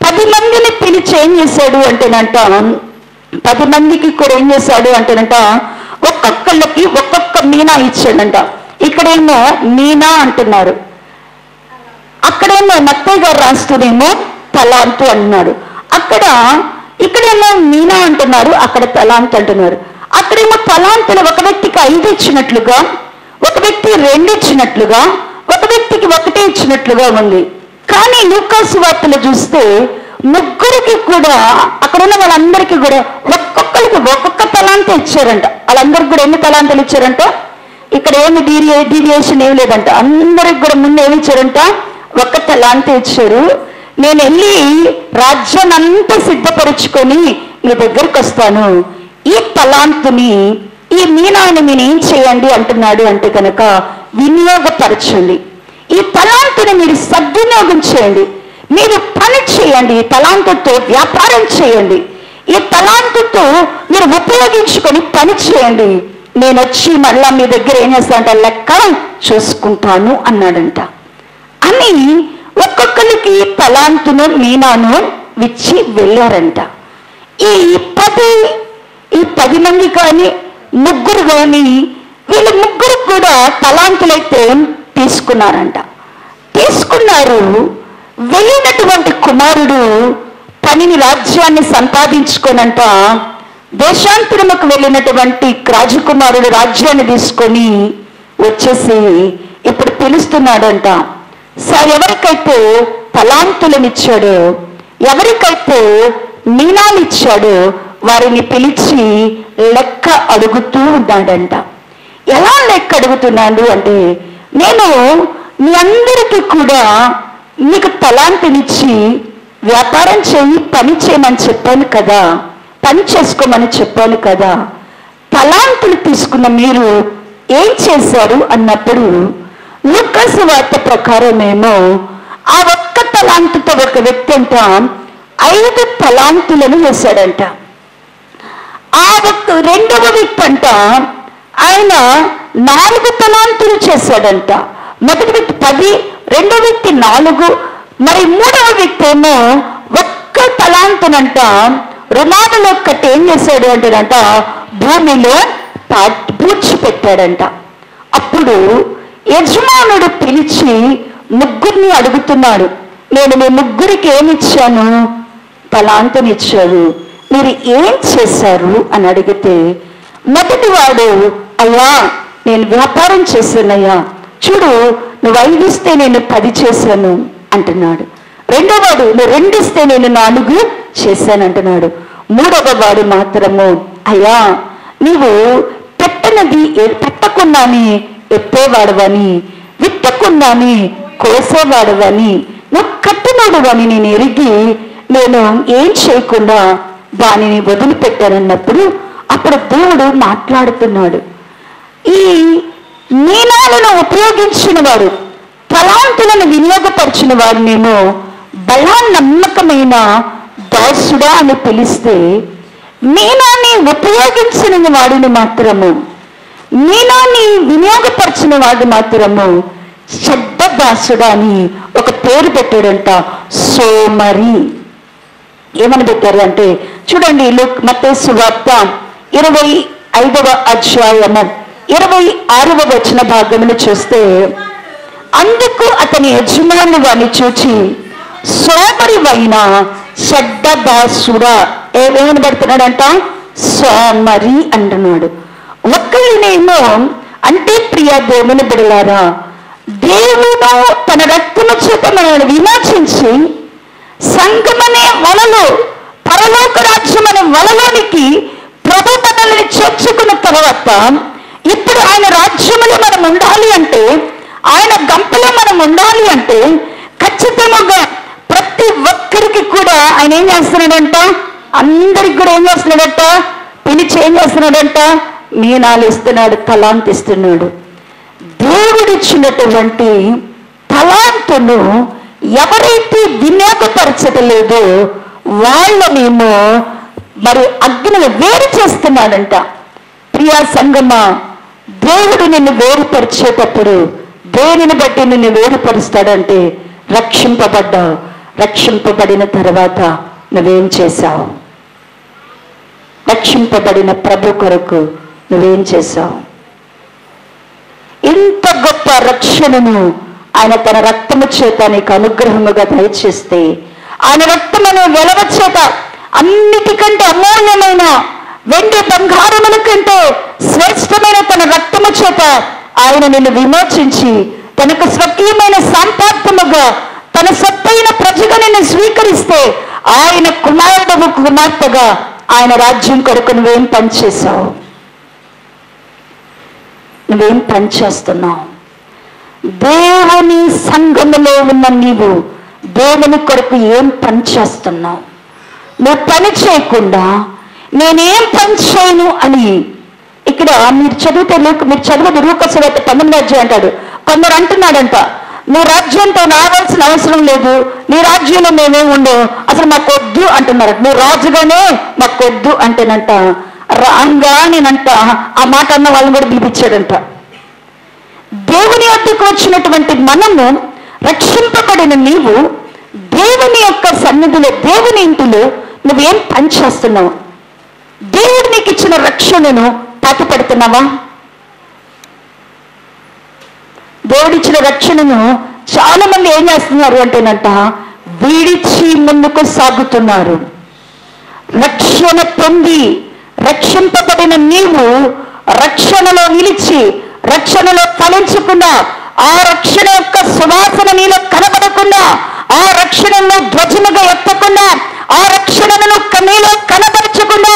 10 మందిని పిలిచి ఏం చేశాడు అంటేనంట, 10 మందికి కూడా ఏం చేశాడు అంటేనంట ఒక్కొక్కళ్ళకి ఒక్కొక్క మీనా ఇచ్చాడంట. ఇక్కడేమో మీనా అంటున్నారు, అక్కడేమో మత్తయ్య గారు రాస్తూనేమో తలాంతు అంటున్నాడు. ఇక్కడేమో మీనా అంటున్నారు, అక్కడ తలాంతు అంటున్నారు. అక్కడేమో తలాంతులు ఒక వ్యక్తికి 5 ఇచ్చినట్లుగా, ఒక వ్యక్తి 2 ఇచ్చినట్లుగా, ఒక వ్యక్తికి 1 ఇచ్చినట్లుగా ఉంది. కానీ లూకా సువార్తలో చూస్తే ముగ్గురికి కూడా, అక్కడ ఉన్న వాళ్ళందరికీ కూడా ఒక్కొక్కరికి ఒక్కొక్క తలాంత ఇచ్చారంట. వాళ్ళందరికి కూడా ఎన్ని తలాంతలు ఇచ్చారంట? ఇక్కడ ఏమి డీవియేషన్ ఏమి లేదంట. అందరికి కూడా ముందు ఏమి ఇచ్చారంట? 1 తలాంత ఇచ్చారు. నేను వెళ్ళి రాజ్యాన్ని అంతా సిద్ధపరుచుకొని మీ దగ్గరికి వస్తాను, ఈ తలాంతుని, ఈ మీనాన్ని మీరు ఏం చేయండి అంటున్నాడు అంటే కనుక వినియోగపరచండి. ఈ తలాంతుని మీరు సద్వినియోగం చేయండి, మీరు పని చేయండి, ఈ తలాంతుతో వ్యాపారం చేయండి, ఈ తలాంతుతో మీరు ఉపయోగించుకొని పని చేయండి. నేను వచ్చి మళ్ళా మీ దగ్గర ఏం చేస్తానంట? లెక్క చూసుకుంటాను అన్నాడంట. అని ఒక్కొక్కరికి తలాంతును మీనాను ఇచ్చి వెళ్ళారంట. ఈ 10 మంది కానీ ముగ్గురు కానీ వీళ్ళు ముగ్గురు కూడా తలాంతులైతే తీసుకున్నారు. వెళ్ళినటువంటి కుమారుడు పనిని, రాజ్యాన్ని సంపాదించుకోనంట దేశాంతరముకు వెళ్ళినటువంటి రాజకుమారుడు రాజ్యాన్ని తీసుకొని వచ్చేసి ఇప్పుడు పిలుస్తున్నాడంట. సార్, ఎవరికైతే తలాంతులనిచ్చాడో, ఎవరికైతే మీనాలు ఇచ్చాడో వారిని పిలిచి లెక్క అడుగుతూ ఉన్నాడంట. ఎలా లెక్క అడుగుతున్నాడు అంటే, నేను మీ అందరికీ కూడా మీకు తలాంతునిచ్చి వ్యాపారం చేయి, పని చేయమని చెప్పాను కదా, పని చేసుకోమని చెప్పాను కదా. తలాంతులు తీసుకున్న మీరు ఏం చేశారు అన్నప్పుడు లూకాసు వార్త ప్రకారమేమో ఆ ఒక్క తలాంతుతో ఒక వ్యక్తి అంట 5 తలాంతులను వేశాడంట. ఆ ఒక్క రెండవ వ్యక్తి అంట ఆయన 4 తలాంతులు చేశాడంట. మొదటి వ్యక్తి 10, రెండవ వ్యక్తి 4, మరి మూడవ వ్యక్తి ఏమో ఒక్క తలాంతునంట రుణాలలో కట్టి ఏం చేశాడు అంటేనంట భూమిలో పూడ్చిపెట్టాడంట. అప్పుడు యజమానుడు పిలిచి ముగ్గురిని అడుగుతున్నాడు, నేను మీ ముగ్గురికి ఏమిచ్చాను? తలాంతునిచ్చాడు, మీరు ఏం చేశారు అని అడిగితే మొదటి వాడు, అయ్యా నేను వ్యాపారం చేశానయ్యా, చూడు నువ్వు 5 ఇస్తే నేను 10 చేశాను అంటున్నాడు. రెండవ వాడు, నువ్వు 2 ఇస్తే నేను 4 చేశాను అంటున్నాడు. మూడవ వాడు మాత్రము, అయ్యా నీవు పెట్టకున్నాని ఎత్తేవాడవని, విత్తకున్నాని కోసేవాడవని, నువ్వు కట్టినోడువని నేను ఎరిగి నేను ఏం చేయకుండా దానిని వదిలిపెట్టానన్నప్పుడు అప్పుడు దేవుడు మాట్లాడుతున్నాడు. ఈ మీనాలను ఉపయోగించిన వారు, తలాంతులను వినియోగపరిచిన వారినేమో బలా నమ్మకమైన దాసుడా అని పిలిస్తే, మీనాన్ని ఉపయోగించిన వాడిని మాత్రము, మీనాన్ని వినియోగపరిచిన వాడు మాత్రము చెడ్డ దాసుడా అని ఒక పేరు పెట్టాడంట, సోమరి. ఏమని పెట్టారు అంటే చూడండి, మత్తయి సువార్త 25వ అధ్యాయము 26వ వచన భాగమును చూస్తే, అందుకు అతని యజమాని వాడిని చూచి సోమరివైన చెడ్డ దాసుడా, ఏమని పెడుతున్నాడంట? సోమరి అంటున్నాడు. ఒక్కరినేమో అంటే ప్రియ దేవుని బిడ్డలారా, దేవుడు తన రక్తము చేత మనల్ని విమోచించి సంఘమనే వలలో, పరలోక రాజ్యం అనే వలలోనికి ప్రభు మనల్ని చేర్చుకున్న తర్వాత ఇప్పుడు ఆయన రాజ్యములో మనం ఉండాలి అంటే, ఆయన గంపలో మనం ఉండాలి అంటే ఖచ్చితంగా ప్రతి ఒక్కరికి కూడా ఆయన ఏం చేస్తున్నాడంట? అందరికి కూడా ఏం చేస్తున్నాడంట? పిలిచి ఏం చేస్తున్నాడంట? మీనాలు ఇస్తున్నాడు, తలాంతు ఇస్తున్నాడు. దేవుడిచ్చినటువంటి తలాంతును ఎవరైతే వినియోగపరచలేదో వాళ్ళనేమో మరి అగ్నిని వేరు చేస్తున్నాడంట. ప్రియా సంగమా, దేవుడు నిన్ను వేరుపరిచేటప్పుడు దేనిని బట్టి నిన్ను వేరుపరుస్తాడంటే, రక్షింపబడ్డావు, రక్షింపబడిన తర్వాత నువ్వేం చేశావు? రక్షింపబడిన ప్రభు కొరకు నువ్వేం చేశావు? ఇంత గొప్ప రక్షణను ఆయన తన రక్తము చేత నీకు అనుగ్రహముగా దయచేస్తే, ఆయన రక్తమనే వెలవ చేత అన్నిటికంటే అమూల్యమైన వెండి బంగారముల కంటే శ్రేష్టమైన తన రక్తము చేత ఆయన నిన్ను విమోచించి తనకు స్వకీయమైన సంపాదముగా తన సొత్తైన ప్రజగా నిన్ను స్వీకరిస్తే, ఆయన కుమారుడు కుమార్తెగా ఆయన రాజ్యం కొరకు నువ్వేం పనిచేసావు? నువ్వేం పనిచేస్తున్నావు? దేవుని సంఘములో ఉన్న నీవు దేవుని కొరకు ఏం పని చేస్తున్నావు? నువ్వు పని చేయకుండా నేనేం పని చేయను అని ఇక్కడ మీరు చదివితే లూకాసు వార్త 19వ అధ్యాయం అంటాడు. కొందరు అంటున్నాడంట, నీ రాజ్యంతో రావాల్సిన అవసరం లేదు, నీ రాజ్యంలో మేమే ఉండవు, అసలు మాకు వద్దు అంటున్నారు. నువ్వు రాజుగానే మాకు వద్దు అంటేనంట, రాంగా నేనంట ఆ మాట అన్న వాళ్ళని కూడా పిలిపించాడంట. దేవుని వద్దకు వచ్చినటువంటి మనము, రక్షింపబడిన నీవు దేవుని యొక్క సన్నిధిలో, దేవుని ఇంటిలో నువ్వేం పని చేస్తున్నావు? దేవుడు నీకు ఇచ్చిన రక్షణను పాటుపడుతున్నావా? దేవుడిచ్చిన రక్షణను చాలా మంది ఏం చేస్తున్నారు అంటేనంట, విడిచి ముందుకు సాగుతున్నారు. రక్షణ పొంది రక్షింపబడిన నీవు రక్షణలో నిలిచి రక్షణలో ఫలించకుండా, ఆ రక్షణ యొక్క సువాసన నీలో కనబడకుండా, ఆ రక్షణను ధ్వజముగా ఎత్తకుండా, ఆ రక్షణను నీలో కనబరచకుండా,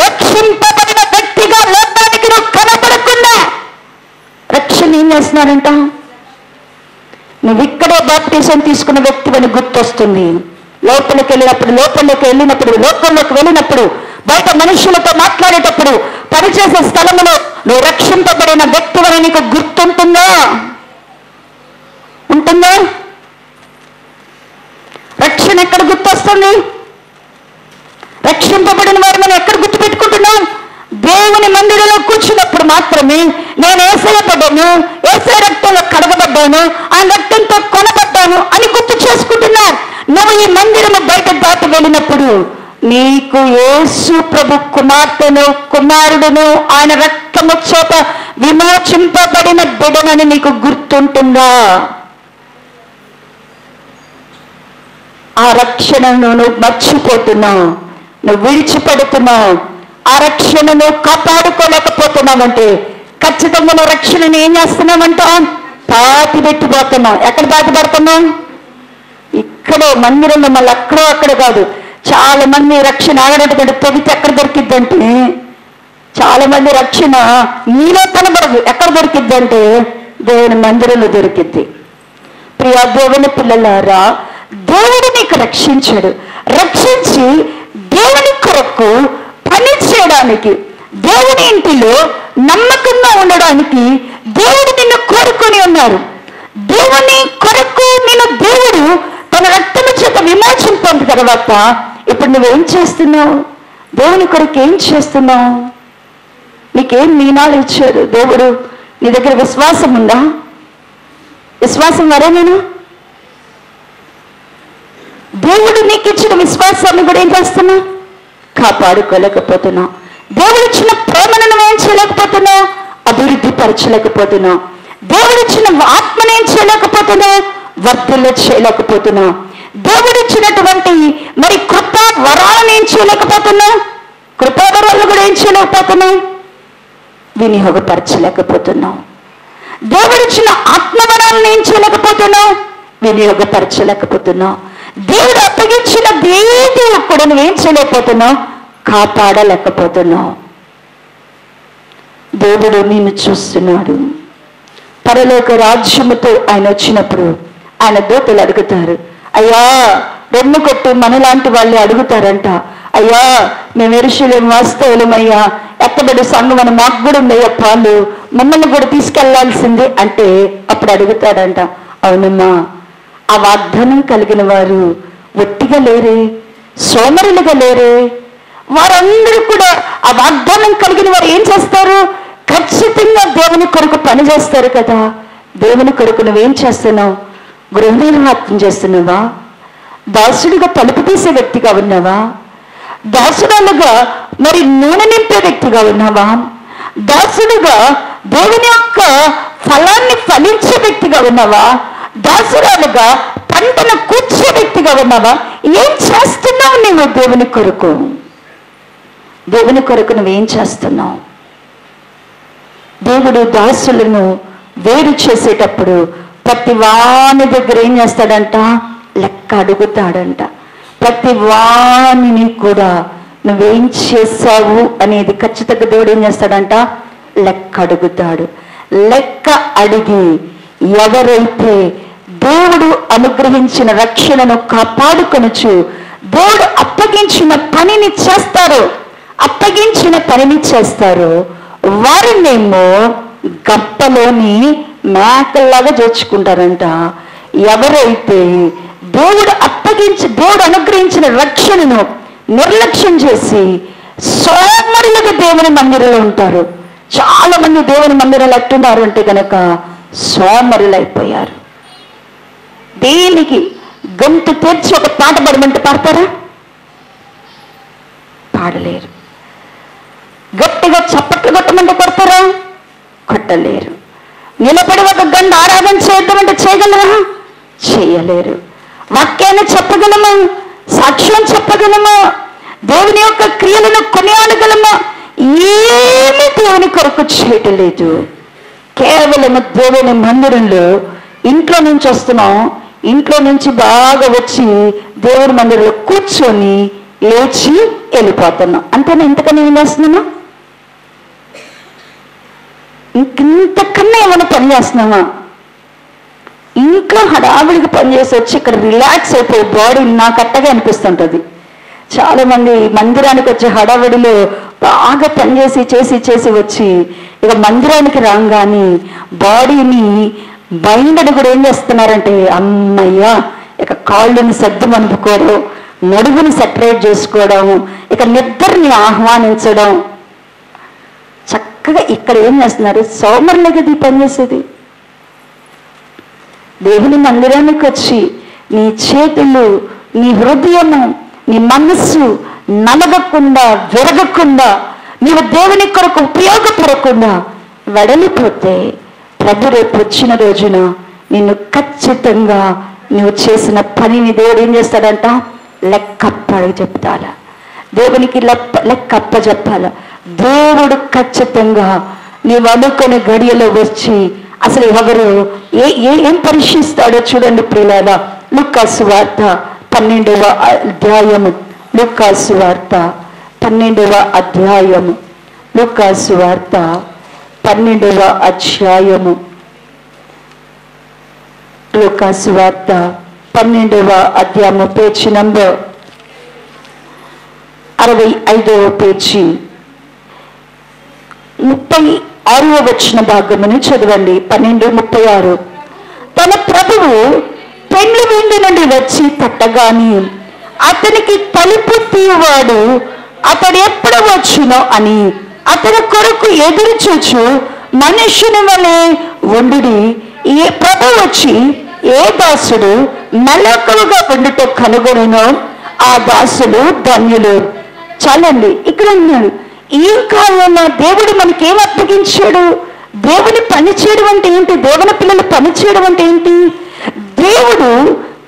రక్షింపబడిన వ్యక్తిగా లోకానికి నువ్వు కనబడకుండా రక్షణ ఏం చేస్తున్నారంట? నువ్వు ఇక్కడే బాప్టిజం తీసుకున్న వ్యక్తి అని గుర్తొస్తుంది. లోపలికి వెళ్ళినప్పుడు, లోకంలోకి వెళ్ళినప్పుడు, బయట మనుషులతో మాట్లాడేటప్పుడు పనిచేసే స్థలంలో నువ్వు రక్షింపబడిన వ్యక్తివని నీకు గుర్తుంటుందా? ఉంటుందా? రక్షణ ఎక్కడ గుర్తొస్తుంది? రక్షింపబడిన వారు మనం ఎక్కడ గుర్తుపెట్టుకుంటున్నాం? దేవుని మందిరంలో కూర్చున్నప్పుడు మాత్రమే నేను ఏసయ్యబడ్డాను, ఏసయ్య రక్తంలో కడగబడ్డాను, ఆ రక్తంతో కొనబడ్డాను అని గుర్తు చేసుకుంటున్నాను. నువ్వు ఈ మందిరము బయట దాటి వెళ్ళినప్పుడు నీకు యేసు ప్రభు కుమార్తెను కుమారుడును ఆయన రక్తము చేత విమోచింపబడిన బిడ్డనని నీకు గుర్తుంటుందా? ఆ రక్షణను నువ్వు మర్చిపోతున్నావు, నువ్వు విడిచిపెడుతున్నావు. ఆ రక్షణను కాపాడుకోలేకపోతున్నావంటే ఖచ్చితంగా నువ్వు రక్షణను ఏం చేస్తున్నావంట? పాతి పెట్టిపోతున్నావు. ఎక్కడ పాతి పడుతున్నావు? ఇక్కడే మందిరంలో, మళ్ళీ అక్కడో అక్కడ కాదు. చాలా మంది రక్షణ ఆగడానికి తెగితే ఎక్కడ దొరికిద్దంటే, చాలా మంది రక్షణ నీలో కనబడదు. ఎక్కడ దొరికిద్దంటే దేవుని మందిరంలో దొరికిద్ది. ప్రియా దేవుని పిల్లలారా, దేవుడు నీకు రక్షించాడు. రక్షించి దేవుని కొరకు పని చేయడానికి, దేవుని ఇంటిలో నమ్మకంగా ఉండడానికి దేవుడు నిన్ను కోరుకొని ఉన్నారు. దేవుని కొరకు నిన్ను దేవుడు తన రక్తము చేత విమోచించిన తర్వాత ఇప్పుడు నువ్వేం చేస్తున్నావు? దేవుని కొరకు ఏం చేస్తున్నావు? నీకేం నియమాలు ఇచ్చారు దేవుడు? నీ దగ్గర విశ్వాసం ఉందా? విశ్వాసం వరేనేనా? దేవుడు నీకు ఇచ్చిన విశ్వాసాన్ని కూడా ఏం చేస్తున్నావు? కాపాడుకోలేకపోతున్నావు. దేవుడు ఇచ్చిన ప్రేమను నువ్వేం చేయలేకపోతున్నావు? అభివృద్ధి పరచలేకపోతున్నావు. దేవుడు ఇచ్చిన ఆత్మను ఏం చేయలేకపోతున్నావు? వర్ధల చేయలేకపోతున్నావు. దేవుడు ఇచ్చినటువంటి మరి కృపా వరాలను ఏం చేయలేకపోతున్నావు? కృపా వరాలను కూడా ఏం చేయలేకపోతున్నావు? వినియోగపరచలేకపోతున్నావు. దేవుడు ఇచ్చిన ఆత్మవరాలను ఏం చేయలేకపోతున్నావు? వినియోగపరచలేకపోతున్నావు. దేవుడు అప్పగించిన దేని కూడా నువ్వేం చేయలేకపోతున్నావు? కాపాడలేకపోతున్నావు. దేవుడు నిన్ను చూస్తున్నాడు. పరలోక రాజ్యముతో ఆయన వచ్చినప్పుడు ఆయన దూతలు అడుగుతారు, అయ్యా రెన్ను కొట్టు. మనలాంటి వాళ్ళే అడుగుతారంట, అయ్యా మేము యెరూషలేము వాస్తవులమయ్యా, ఎత్తబడి సంఘమని మాకు కూడా ఉందయ్యా పాలు, మమ్మల్ని కూడా తీసుకెళ్లాల్సిందే అంటే అప్పుడు అడుగుతాడంట, అవునమ్మా ఆ వాగ్దానం కలిగిన వారు ఒట్టిగా లేరే, సోమరులుగా లేరే, వారందరూ కూడా ఆ వాగ్దానం కలిగిన వారు ఏం చేస్తారు? ఖచ్చితంగా దేవుని కొరకు పని చేస్తారు కదా. దేవుని కొరకు నువ్వేం చేస్తున్నావు? గృహనిర్వాహం చేస్తున్నావా? దాసుడిగా తలుపు తీసే వ్యక్తిగా ఉన్నావా? దాసురాలుగా మరి నూనె నింపే వ్యక్తిగా ఉన్నావా? దాసుడుగా దేవుని యొక్క ఫలాన్ని ఫలించే వ్యక్తిగా ఉన్నావా? దాసురాలుగా పంటను కూర్చే వ్యక్తిగా ఉన్నావా? ఏం చేస్తున్నావు నువ్వు దేవుని కొరకు? దేవుని కొరకు నువ్వేం చేస్తున్నావు? దేవుడు దాసులను వేరు చేసేటప్పుడు ప్రతి వాని దగ్గర ఏం చేస్తాడంట? లెక్క అడుగుతాడంట. ప్రతి వాణిని కూడా నువ్వేం చేశావు అనేది ఖచ్చితంగా దేవుడు ఏం చేస్తాడంట? లెక్క అడుగుతాడు. లెక్క అడిగి ఎవరైతే దేవుడు అనుగ్రహించిన రక్షణను కాపాడుకొనుచు దేవుడు అప్పగించిన పనిని చేస్తారో, అప్పగించిన పనిని చేస్తారో వారినేమో గప్పలోని మేకల్లాగా చేర్చుకుంటారంట. ఎవరైతే దేవుడు అనుగ్రహించిన రక్షణను నిర్లక్ష్యం చేసి సోమరులుగా దేవుని మందిరంలో ఉంటారు. చాలా మంది దేవుని మందిరాలు ఎట్టున్నారు అంటే కనుక సోమరులైపోయారు. దేనికి గొంతు తెరిచి ఒక పాట పాడమంటే పాడతారా? పాడలేరు. గట్టిగా చప్పట్లు కొట్టమంటే కొడతారా? కొట్టలేరు. నిలబడి ఒక గంట ఆరాధన చేద్దామంటే చేయగలరా? చేయలేరు. వాక్యాన్ని చెప్పగలమా? సాక్ష్యం చెప్పగలమా? దేవుని యొక్క క్రియలను కొనియాడగలమా? ఏమీ దేవుని కొరకు చేయటం లేదు. కేవలం దేవుని మందిరంలో ఇంట్లో నుంచి వస్తున్నాం, ఇంట్లో నుంచి బాగా వచ్చి దేవుని మందిరంలో కూర్చొని లేచి వెళ్ళిపోతున్నాం అంతేనా? ఇంతకన్నా ఏం చేస్తున్నామా? ఇంతకన్నా ఏమైనా పని చేస్తున్నామా? ఇంట్లో హడావిడికి పనిచేసి వచ్చి ఇక్కడ రిలాక్స్ అయిపోయి బాడీ నాకు అట్టగా అనిపిస్తుంటుంది. చాలా మంది మందిరానికి వచ్చే హడావిడిలో బాగా పనిచేసి చేసి వచ్చి ఇక మందిరానికి రాగానే బాడీని మైండ్ని కూడా ఏం చేస్తున్నారంటే, అమ్మయ్యా ఇక కాళ్ళని సర్దుం అనుకోవడం, నడువుని సెపరేట్ చేసుకోవడం, ఇక నిద్రని ఆహ్వానించడం. చక్కగా ఇక్కడ ఏం చేస్తున్నారు, సోమరులే కదా ఈ పనిచేసేది. దేవుని మందిరానికి వచ్చి నీ చేతులు, నీ హృదయము, నీ మనస్సు నలగకుండా విరగకుండా, నీవు దేవుని కొరకు ఉపయోగపడకుండా వెడలిపోతే ప్రభు రేపు వచ్చిన రోజున నిన్ను ఖచ్చితంగా నువ్వు చేసిన పనిని దేవుడు ఏం చేస్తాడంట, లెక్కప్ప చెప్తాడా, దేవునికి లెక్కప్ప చెప్పాలా. దేవుడు ఖచ్చితంగా నీవు అనుకునే గడియలో వచ్చి అసలు ఎవరు ఏం పరీక్షిస్తాడో చూడండి ప్రియులారా. లూకాసు వార్త 12వ అధ్యాయము, లూకాసు వార్త 12వ అధ్యాయము, లూకాసు వార్త 12వ అధ్యాయము, లూకాసు వార్త 12వ అధ్యాయము, పేజీ నంబర్ 65వ పేజీ 36వ వచన భాగమును చదవండి. 12:36. తన ప్రభువు పెండ్లి విందు నుండి వచ్చి తట్టగాని అతనికి తలుపు తీయవాడు అతడు ఎప్పుడు వచ్చునో అని అతని కొరకు ఎదురు చూచు మనుష్యుని వలె ఉండుడి. ఏ ప్రభు వచ్చి ఏ దాసుడు మెలకువగా ఉండుట కనుగొనో ఆ దాసులు ధన్యులు. చాలండి, ఇక్కడ ఉన్నాడు. ఈ కాలంలో దేవుడు మనకేం అప్పగించాడు? దేవుని పని చేయడం అంటే ఏంటి? దేవుని పిల్లలు పని చేయడం అంటే ఏంటి? దేవుడు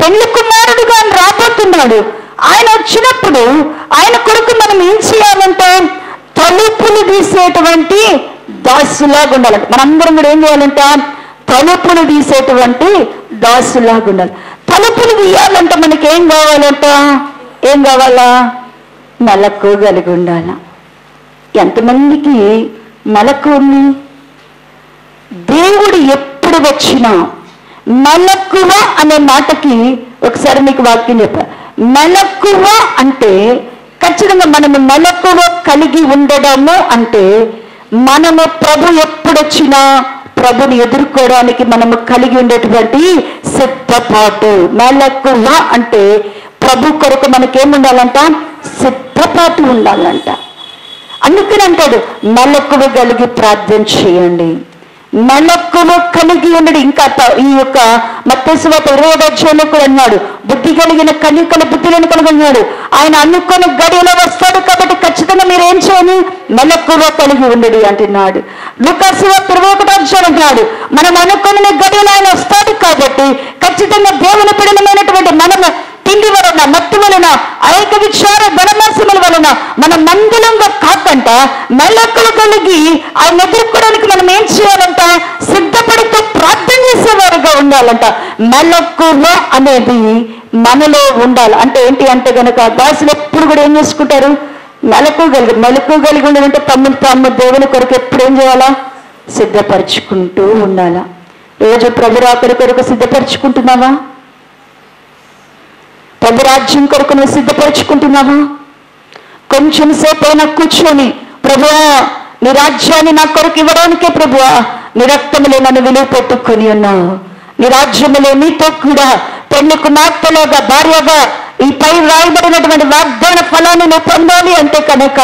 పెళ్లి కుమారుడుగా రాబోతున్నాడు. ఆయన వచ్చినప్పుడు ఆయన కొరకు మనం ఏం చేయాలంటే తలుపులు తీసేటువంటి దాసులాగా ఉండాలంట. మనందరం కూడా ఏం చేయాలంట? తలుపులు తీసేటువంటి దాసులాగా ఉండాలి. తలుపులు తీయాలంటే మనకి ఏం కావాలంట? ఏం కావాలా? మెలకు కలిగి ఉండాల. ఎంతమందికి మెలకు ఉంది? దేవుడు ఎప్పుడు వచ్చినా మెలకువ అనే మాటకి ఒకసారి మీకు వాక్యం చెప్పా. మెలకువ అంటే ఖచ్చితంగా మనము మెలకువ కలిగి ఉండడము అంటే మనము ప్రభు ఎప్పుడొచ్చినా ప్రభుని ఎదుర్కోవడానికి మనము కలిగి ఉండేటువంటి సిద్ధపాటు. మెలకువ అంటే ప్రభు కొరకు మనకేముండాలంట? సిద్ధపాటు ఉండాలంట. అందుకని అంటాడు మెలకువ కలిగి ప్రార్థన చేయండి, మెలకువ కలిగి ఉండడు. ఇంకా ఈ యొక్క మత్తయి సువార్త 20వ అధ్యాయంలో కూడా అన్నాడు, బుద్ధి కలిగిన కన్యకల బుద్ధిని కలిగి ఉన్నాడు. ఆయన అనుకుని గడియలో వస్తాడు కాబట్టి ఖచ్చితంగా మీరు ఏం చేయాలి? మెలకువ కలిగి ఉండడు అంటున్నాడు. లూకాసు వార్త 21వ అధ్యాయం అన్నాడు, మనం అనుకుని గడియలో ఆయన వస్తాడు కాబట్టి ఖచ్చితంగా దేవుని పిడలమైనటువంటి మనము తిండి వలన, మత్తు వలన, అనేక విచార ధనమాసముల వలన మన మందులంగా కాకుండా మెలకువ కలిగి ఆయన ఎదుర్కోవడానికి మనం ఏం చేయాలంట? సిద్ధపడుతూ ప్రార్థన చేసేవారుగా ఉండాలంట. మెలకువ అనేది మనలో ఉండాలి. అంటే ఏంటి అంటే కనుక దాసులు ఎప్పుడు కూడా ఏం చేసుకుంటారు? మెలకువ కలిగి ఉండాలంటే తమ్ముడు దేవుని కొరకు ఎప్పుడు ఏం చేయాలా? సిద్ధపరచుకుంటూ ఉండాలా. రోజు ప్రభు రాకడి కొరకు సిద్ధపరచుకుంటున్నావా? ప్రభు రాజ్యం కొరకు నువ్వు సిద్ధపరచుకుంటున్నావా? కొంచెం సేపు అయినా కూర్చొని, ప్రభువా నీ రాజ్యాన్ని నా కొరకు ఇవ్వడానికే ప్రభువా నీ రక్తములో నన్ను విలువ పెట్టుకొని ఉన్నావు. నీ రాజ్యములో నీతో కూడా పెళ్లి కుమార్తెలుగా, భార్యగా ఈ పై రాయబడినటువంటి వాగ్దాన ఫలాన్ని నువ్వు పొందాలి అంటే కనుక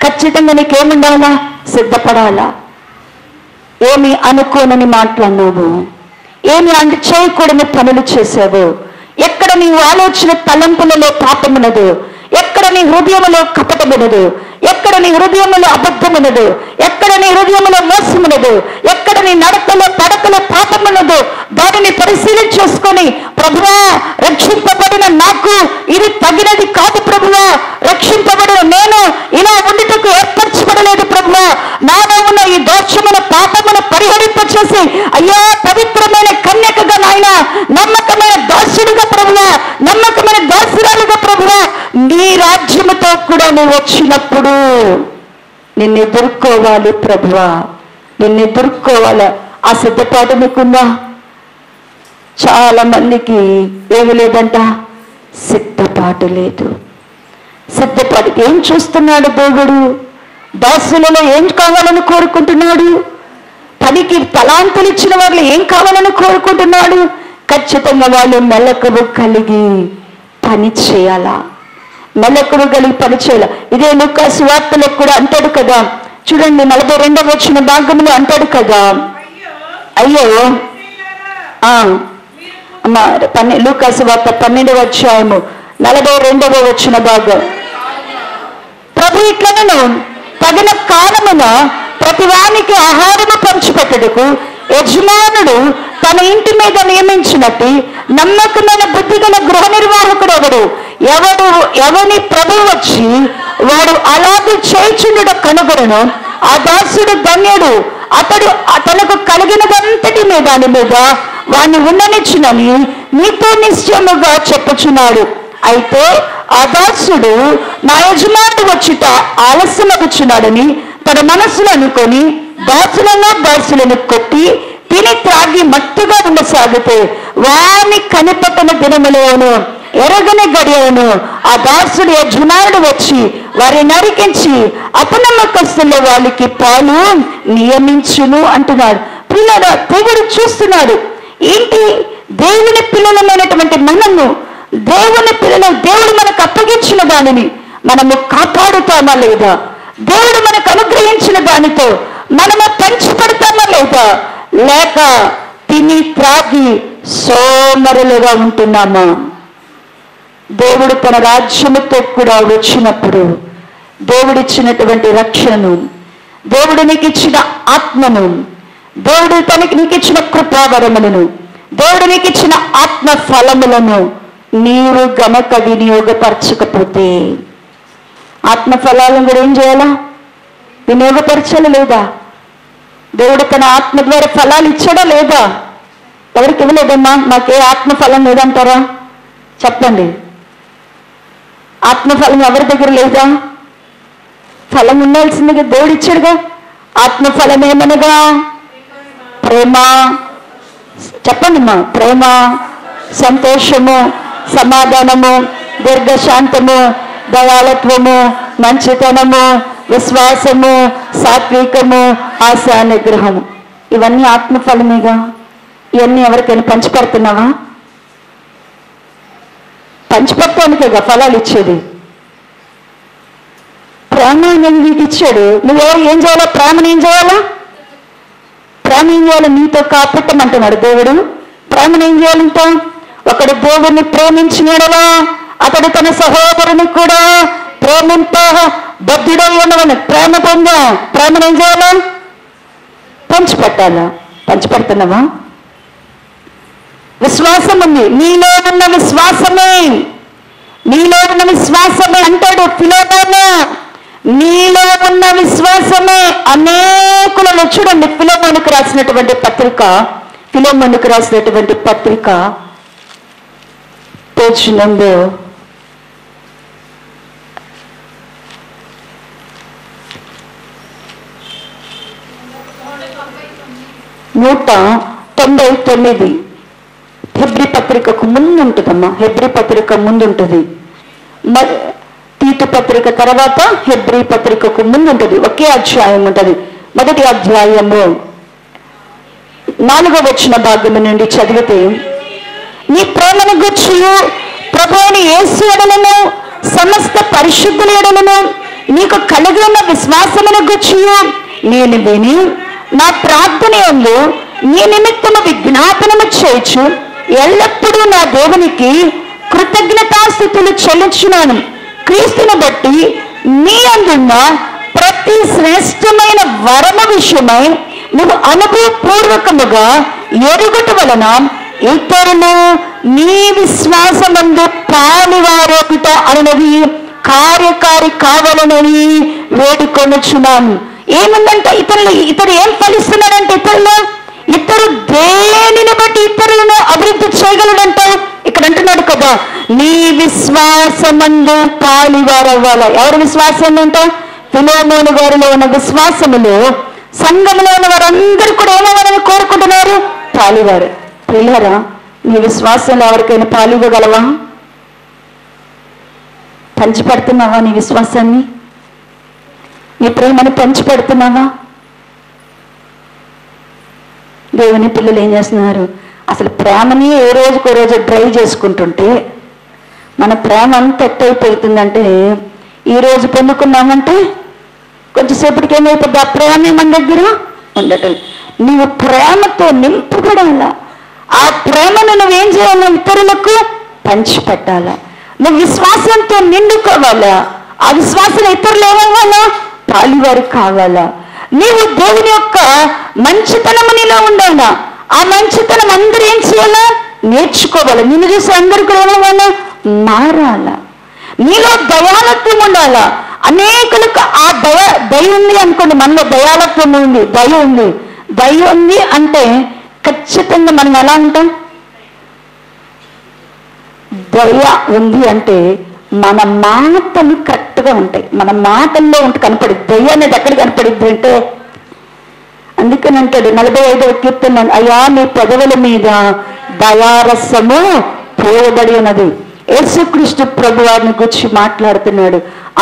ఖచ్చితంగా నీకేముండాలా? సిద్ధపడాలా. ఏమి అనుకోనని మాట్లాడినావు, ఏమి అంటే చేయకూడని పనులు చేసావు, ఎక్కడ నీ ఆలోచన తలంపులలో పాపమునదు, ఎక్కడ నీ హృదయములో కపటమునదు, ఎక్కడ నీ హృదయములో అబద్ధమునదు, ఎక్కడ నీ హృదయములో మోసమునదు, ఎక్కడ నీ నడకలో తడకలో పాపమునదు, దానిని పరిశీలన చేసుకొని ప్రభువా రక్షింపబడిన నాకు ఇది తగినది కాదు ప్రభువా, రక్షింపబడిన నేను ఇలా ఉండుటకు ఏర్పరచబడలేదు ప్రభువా, నాలో ఉన్న ఈ దోషమున పాపమును పరిహరింపచేసి అయ్యా పవిత్రమైన కన్యకగా నాయన, నమ్మకమైన దాసుడిగా ప్రభువా, నమ్మకమైన దాసురాలుగా ప్రభువా నీ రాజ్యముతో కూడా నువ్వు వచ్చినప్పుడు నిన్ను ఎదుర్కోవాలి ప్రభువా, నిన్ను ఎదుర్కోవాలి. ఆ సిద్ధపాటు నీకుందా? చాలా మందికి ఏమి లేదంట, సిద్ధపాటు లేదు. సిద్ధపాటు ఏం చూస్తున్నాడు దేవుడు? దాసులలో ఏం కావాలని కోరుకుంటున్నాడు? పనికి తలాంతులు ఇచ్చిన వాళ్ళు ఏం కావాలని కోరుకుంటున్నాడు? ఖచ్చితంగా వాళ్ళు మెలకువ కలిగి పని చేయాలా, మెలకువ కలిగి పని చేయాలా. ఇదే లూకా సువార్తలో కూడా అంటాడు కదా, చూడండి 42వ వచన భాగంలో అంటాడు కదా, అయ్యో లూకా సువార్త 12వ అధ్యాయము 42వ వచన భాగం, ప్రభు ఇట్లను తగిన కాలమున ప్రతివానికి ఆహారము పంచిపెట్టుటకు యజమానుడు తన ఇంటి మీద నియమించినట్టు నమ్మకమైన బుద్ధిగల గృహ నిర్వాహకుడు ఎవని ప్రభు వచ్చి వాడు అలాగే చేయుచుండుట కనుగొనను ఆ దాసుడు ధన్యుడు, అతడు తనకు కలిగినదంతటి మీద దాని మీద వాణ్ణి ఉండనిచ్చునని నీతో నిశ్చయముగా చెప్పుచున్నాడు. అయితే ఆ దాసుడు నా యజమానుడు వచ్చుట ఆలస్యమగుచున్నాడని తన మనస్సులో అనుకొని దాసులను కొట్టి తిని త్రాగి మత్తుగా ఉండసాగితే వాని కనిపెట్టిన దినములోను ఎరగని గడియను ఆ దాసుడు యజమానుడు వచ్చి వారిని నరికించి అపనమ్మకస్తుల్లో వాళ్ళకి పాలు నియమించును అంటున్నాడు. పిల్లలు దేవుడు చూస్తున్నాడు. ఏంటి? దేవుని పిల్లలమైనటువంటి మనము, దేవుని పిల్లలు, దేవుడు మనకు అప్పగించిన దానిని మనము కాపాడుతామా లేదా? దేవుడు మనకు అనుగ్రహించిన దానితో మనము పంచిపెడతామా లేదా? లేక తిని త్రాగి సోమరులుగా ఉంటున్నామా? దేవుడు తన రాజ్యముతో కూడా వచ్చినప్పుడు దేవుడిచ్చినటువంటి రక్షణను, దేవుడు నీకు ఇచ్చిన ఆత్మను, దేవుడు నీకు ఇచ్చిన కృపావరములను, దేవుడు నీకు ఇచ్చిన ఆత్మ ఫలములను నీవు గనక వినియోగపరచకపోతే ఆత్మ ఫలాలను కూడా ఏం చేయాలా? వినియోగపరచాలి లేదా? దేవుడు తన ఆత్మ ద్వారా ఫలాలు ఇచ్చాడా లేదా? ఎవరికి ఇవ్వలేదమ్మా? మాకే ఆత్మ ఫలం లేదంటారా? చెప్పండి. ఆత్మఫలం ఎవరి దగ్గర లేదా? ఫలం ఉండాల్సిందిగా దేవుడు ఇచ్చాడుగా. ఆత్మఫలం ఏమనగా ప్రేమ, చెప్పండి అమ్మా, ప్రేమ, సంతోషము, సమాధానము, దీర్ఘశాంతము, దయాళత్వము, మంచితనము, విశ్వాసము, సాత్వికము, ఆశా నిగ్రహము. ఇవన్నీ ఆత్మఫలమేగా. ఇవన్నీ ఎవరికైనా పంచిపెడుతున్నావా? పంచిపెట్టడానికేగా ఫలాలు ఇచ్చేది. ప్రేమ అనేది నీకు ఇచ్చాడు. ఏం చేయాలా? ప్రేమను ఏం చేయాలా? ప్రేమ ఏం చేయాలి? నీతో కాపెట్టమంటున్నాడు దేవుడు. ప్రేమను ఏం చేయాలంట? ఒకడు దేవుడిని ప్రేమించినాడలా అతడు తన సహోదరుని కూడా ప్రేమింప బద్ధుడై ఉండవని. ప్రేమ పొందా. ప్రేమను ఏం చేయాలా? పంచిపెట్టాలా? పంచిపెడుతున్నావా? విశ్వాసం ఉంది. నీలో ఉన్న విశ్వాసమే, నీలో ఉన్న విశ్వాసమే అంటాడు ఫిలోమోను. నీలో ఉన్న విశ్వాసమే అనేకులను. చూడండి ఫిలోమోనుకు రాసినటువంటి పత్రిక పేజ్ నెంబర్ 199. హెబ్రీ పత్రికకు ముందు ఉంటుందమ్మా. హెబ్రీ పత్రిక ముందు ఉంటుంది. తీతు పత్రిక తర్వాత హెబ్రీ పత్రికకు ముందు ఉంటుంది. ఒకే అధ్యాయం ఉంటుంది. మొదటి అధ్యాయము 4వ వచన భాగము నుండి చదివితే, నీ ప్రేమను గూర్చి ప్రభువుని యేసు ఎడలను సమస్త పరిశుద్ధుల ఎడలను నీకు కలిగి ఉన్న విశ్వాసమును గూర్చి నేను విని నా ప్రార్థన యందు నీ నిమిత్తము విజ్ఞాపనము చేయొచ్చు ఎల్లప్పుడూ నా దేవునికి కృతజ్ఞతాస్తుతులు చెల్లించున్నాను. క్రీస్తుని బట్టి నీ అందున్న ప్రతి శ్రేష్టమైన వరము విషయమై నువ్వు అనుభవపూర్వకముగా ఎరుగుట వలన ఇతరులు నీ విశ్వాసమందు పాలువారొకట అన్నది కార్యకారి కావాలనని వేడుకొనుచున్నాను. ఏముందంటే ఇతరు ఏం ఫలిస్తున్నాడంటే ఇతరు దేనిని బట్టి ఇతరులను అభివృద్ధి చేయగలడంట. ఇక్కడ అంటున్నాడు కదా, నీ విశ్వాసమందు పాలువారవ్వాల. ఎవరి విశ్వాసం అంట? ఫిలోమోను గారిలో ఉన్న విశ్వాసములో సంఘంలో ఉన్న వారందరూ కూడా ఏమవ్వాలని కోరుకుంటున్నారు? పాలువారు. పిల్లరా, నీ విశ్వాసంలో ఎవరికైనా పాలు ఇవ్వగలవా? పంచిపెడుతున్నావా నీ విశ్వాసాన్ని? నీ ప్రేమను పంచిపెడుతున్నావా? దేవుని పిల్లలు ఏం చేస్తున్నారు? అసలు ప్రేమని ఏ రోజుకో రోజు డ్రై చేసుకుంటుంటే మన ప్రేమ అంత ఎట్టయిపోతుందంటే, ఈరోజు పొందుకున్నామంటే కొంచెంసేపటికి ఏమైపోద్ది? ఆ ప్రేమ మన దగ్గర ఉండటం. నీవు ప్రేమతో నింపబడాలా. ఆ ప్రేమను నువ్వేం చేయాలా? ఇతరులకు పంచిపెట్టాలా. నువ్వు విశ్వాసంతో నిండుకోవాలా. ఆ విశ్వాసం ఇతరులు ఏమవ్వాలా? పాలివారు కావాలా. నీవు దేవుని యొక్క మంచితనము నీలో ఉండాలా. ఆ మంచితనం అందరూ ఏం చేయాలా? నేర్చుకోవాలా. నిన్ను చూసి అందరికీ ఏమవ్వాలా? మారాలా. నీలో దయాలత్వం ఉండాలా. అనేకులకు ఆ దయ ఉంది అనుకోండి. మనలో దయాలత్వం ఉంది, దయ ఉంది అంటే ఖచ్చితంగా మనం ఎలా ఉంటాం? దయ ఉంది అంటే మన మాటలు కరెక్ట్గా ఉంటాయి. మన మాటల్లో ఉంటే కనపడింది. దయ అనేది ఎక్కడ కనపడిద్ది అంటే, అందుకని అంటాడు 45వ కీర్తన, అయ్యా నీ పెదవుల మీద దయారసము పోయబడి ఉన్నది. యేసుక్రీస్తు ప్రభువారిని గురించి మాట్లాడుతున్నాడు.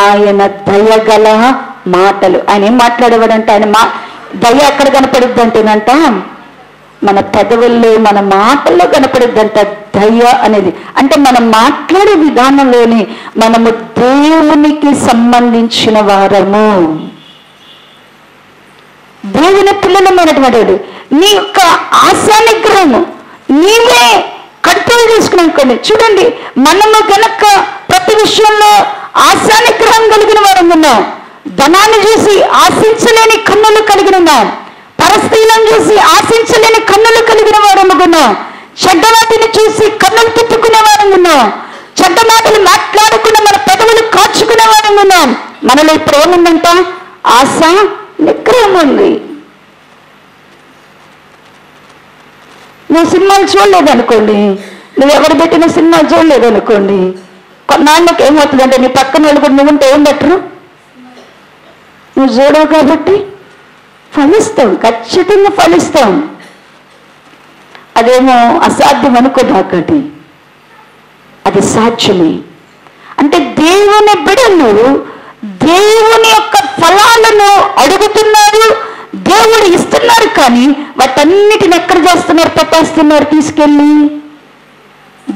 ఆయన దయగల మాటలు. ఆయన ఏం మాట్లాడేవాడంటే, ఆయన దయ ఎక్కడ కనపడిద్ది అంటేనంట మన పెదవుల్లో, మన మాటల్లో కనపడిద్దంట దయ అనేది. అంటే మనం మాట్లాడే విధానంలోని మనము దేవునికి సంబంధించిన వారము, దేవుని పిల్లలమైనటువంటి నీ యొక్క ఆశా నిగ్రహము నీవే కంట్రోల్ చేసుకున్నాను. చూడండి, మనము గనక ప్రతి విషయంలో ఆశా నిగ్రహం కలిగిన వారం ఉన్నాం. ధనాన్ని చూసి ఆశించలేని కన్నులు కలిగిన ఉన్నాం. పరస్త్రీలను చూసి ఆశించలేని కన్నులు కలిగిన వారమున్నాం. చెడ్డ వాటిని చూసి కన్నులు తిప్పుకునే వారమున్నాం. చెడ్డ మాటలు మాట్లాడకుండా మన పెదవులు కాచుకునే వారమున్నాం. మనలో ఇప్పుడు ఏముందంట? ఆశ నిగ్రహం ఉంది. నువ్వు సినిమాలు చూడలేదనుకోండి, నువ్వు ఎవరు పెట్టిన సినిమా చూడలేదనుకోండి, కొన్నాళ్ళకి ఏమవుతుందంటే నీ పక్కన వాళ్ళు కూడా నువ్వుంటే ఏం పెట్టరు? నువ్వు చూడవు కాబట్టి ఫలిస్తాం, ఖచ్చితంగా ఫలిస్తాం. అదేమో అసాధ్యం అనుకోదాకటి, అది సాధ్యమే. అంటే దేవుని బిడ్డలు దేవుని యొక్క ఫలాలను అడుగుతున్నారు, దేవుడు ఇస్తున్నారు. కానీ వాటన్నిటిని ఎక్కడ చేస్తున్నారు? పెట్టేస్తున్నారు, తీసుకెళ్ళి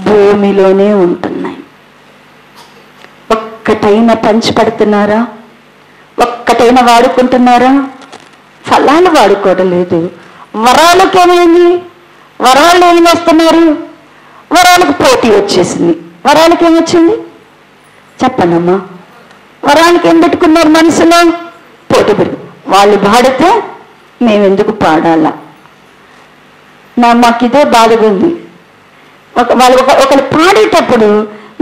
భూమిలోనే ఉంటున్నాయి. ఒక్కటైనా పంచిపెడుతున్నారా? ఒక్కటైనా వాడుకుంటున్నారా? ఫలాలు వాడుకోవడం లేదు. వరాలకు ఏమైంది? వరాలు ఏం చేస్తున్నారు? వరాలకు పోటీ వచ్చేసింది. వరాలకు ఏమొచ్చింది చెప్పండి అమ్మా? వరాలకు ఏం పెట్టుకున్నారు? మనసులో పోటీ పెట్టి, వాళ్ళు పాడితే మేమెందుకు పాడాలా? మాకు ఇదే బాధగా ఉంది. ఒకరు పాడేటప్పుడు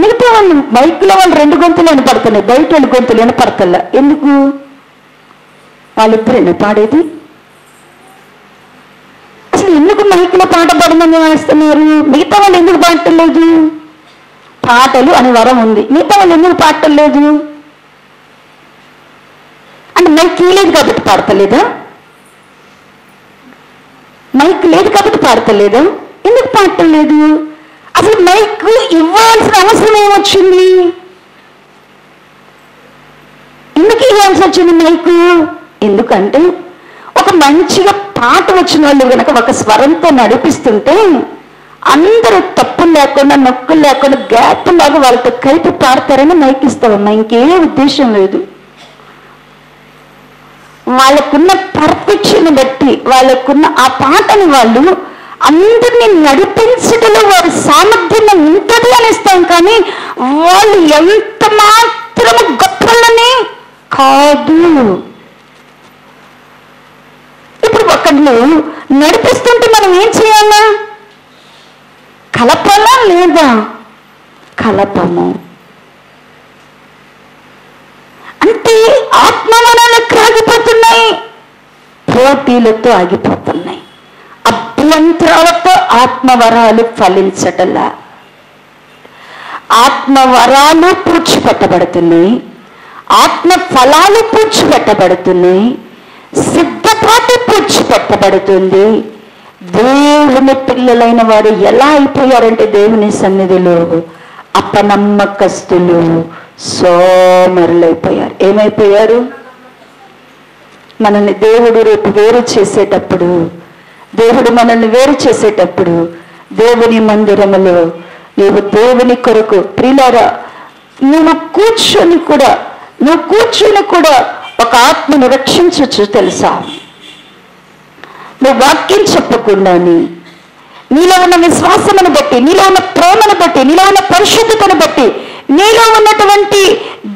మిగతా వాళ్ళు మైక్లో వాళ్ళు 2 గొంతులు వినపడుతున్నాయి, బయట వాళ్ళు గొంతులు వినపడతల్లా. ఎందుకు? వాళ్ళిద్దరేనా పాడేది? అసలు ఎందుకు మైక్లో పాట పాడమని వేస్తున్నారు? మిగతా వాళ్ళు ఎందుకు పాడటం లేదు? పాటలు అని వరం ఉంది, మిగతా వాళ్ళు ఎందుకు పాడటం లేదు? అంటే మైక్ లేదు కాబట్టి పాడతలేదా? మైక్ లేదు కాబట్టి పాడతలేదా? ఎందుకు పాడటం లేదు? అసలు మైక్ ఇవ్వాల్సిన అవసరం ఏమొచ్చింది? ఎందుకు ఇవ్వాల్సి వచ్చింది మైకు? ఎందుకంటే ఒక మంచిగా పాట వచ్చిన వాళ్ళు కనుక ఒక స్వరంతో నడిపిస్తుంటే అందరూ తప్పులు లేకుండా, నొక్కులు లేకుండా, గ్యాప్ లాగా వాళ్ళతో కలిపి పాడతారని మైక్ ఇస్తామమ్మా. ఇంకే ఉద్దేశం లేదు. వాళ్ళకున్న పర్ఫెక్షన్ బట్టి, వాళ్ళకున్న ఆ పాటని వాళ్ళు అందరినీ నడిపించడంలో వారి సామర్థ్యం ఉంటుంది అని ఇస్తాం. కానీ వాళ్ళు ఎంత మాత్రము గొప్పలని కాదు. ఇప్పుడు ఒకళ్ళు నడిపిస్తుంటే మనం ఏం చేయాలా? కలపాలా లేదా? కలపము. అంటే ఆత్మవరాలకు ఆగిపోతున్నాయి, పోటీలతో ఆగిపోతున్నాయి, అభ్యంతరాలతో ఆత్మవరాలు ఫలించటలా. ఆత్మవరాలు పూడ్చిపెట్టబడుతున్నాయి, ఆత్మ ఫలాలు పూడ్చిపెట్టబడుతున్నాయి, సిద్ధపాటు పూడ్చిపెట్టబడుతుంది. దేవుని పిల్లలైన వారు ఎలా అయిపోయారంటే దేవుని సన్నిధిలో అపనమ్మకస్తులు, సోమరులైపోయారు. ఏమైపోయారు? మనల్ని దేవుడు రేపు వేరు చేసేటప్పుడు, దేవుడు మనల్ని వేరు చేసేటప్పుడు దేవుని మందిరములో నీవు దేవుని కొరకు ప్రియులారా నువ్వు కూర్చొని కూడా ఒక ఆత్మను రక్షించవచ్చు తెలుసా? నువ్వు వాక్యం చెప్పకుండాని నీలో ఉన్న విశ్వాసమును బట్టి, నీలో ఉన్న ప్రేమను బట్టి, నీలో ఉన్న పరిశుద్ధతను బట్టి, నీలో ఉన్నటువంటి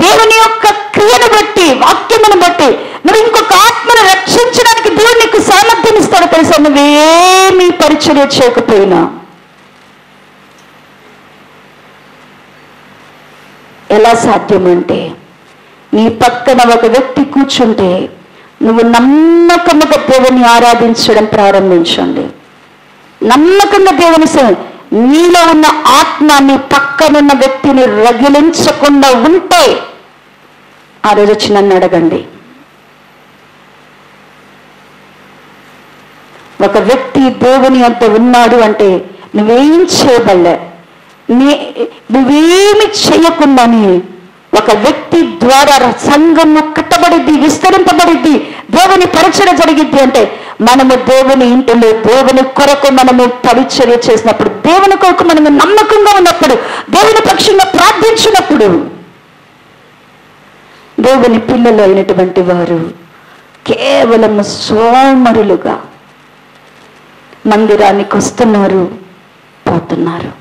దేవుని యొక్క క్రియను బట్టి, వాక్యమును బట్టి నువ్వు ఇంకొక ఆత్మను రక్షించడానికి దేవుడు నీకు సామర్థ్యం ఇస్తాడు తెలుసా? నువ్వేమీ పరిచర్య చేయకపోయినా. ఎలా సాధ్యమంటే నీ పక్కన ఒక వ్యక్తి కూర్చుంటే నువ్వు నమ్మకముగా దేవుని ఆరాధించడం ప్రారంభించండి. నమ్మకంగా దేవుని నీలో ఉన్న ఆత్మ నీ పక్కనున్న వ్యక్తిని రగిలించకుండా ఉంటే ఆ రోజు వచ్చి నన్ను అడగండి. ఒక వ్యక్తి దేవుని వద్ద ఉన్నాడు అంటే నువ్వేం చేయబడలే, నువ్వేమి చేయకుండానే ఒక వ్యక్తి ద్వారా సంఘము కట్టబడిద్ది, విస్తరింపబడిద్ది, దేవుని పరిచర్య జరిగిద్ది. అంటే మనము దేవుని ఇంటిలో దేవుని కొరకు మనము పరిచర్య చేసినప్పుడు, దేవుని కొరకు మనము నమ్మకంగా ఉన్నప్పుడు, దేవుని పక్షంగా ప్రార్థించినప్పుడు దేవుని పిల్లలు అయినటువంటి వారు కేవలం సోమరులుగా మందిరానికి వస్తున్నారు, పోతున్నారు.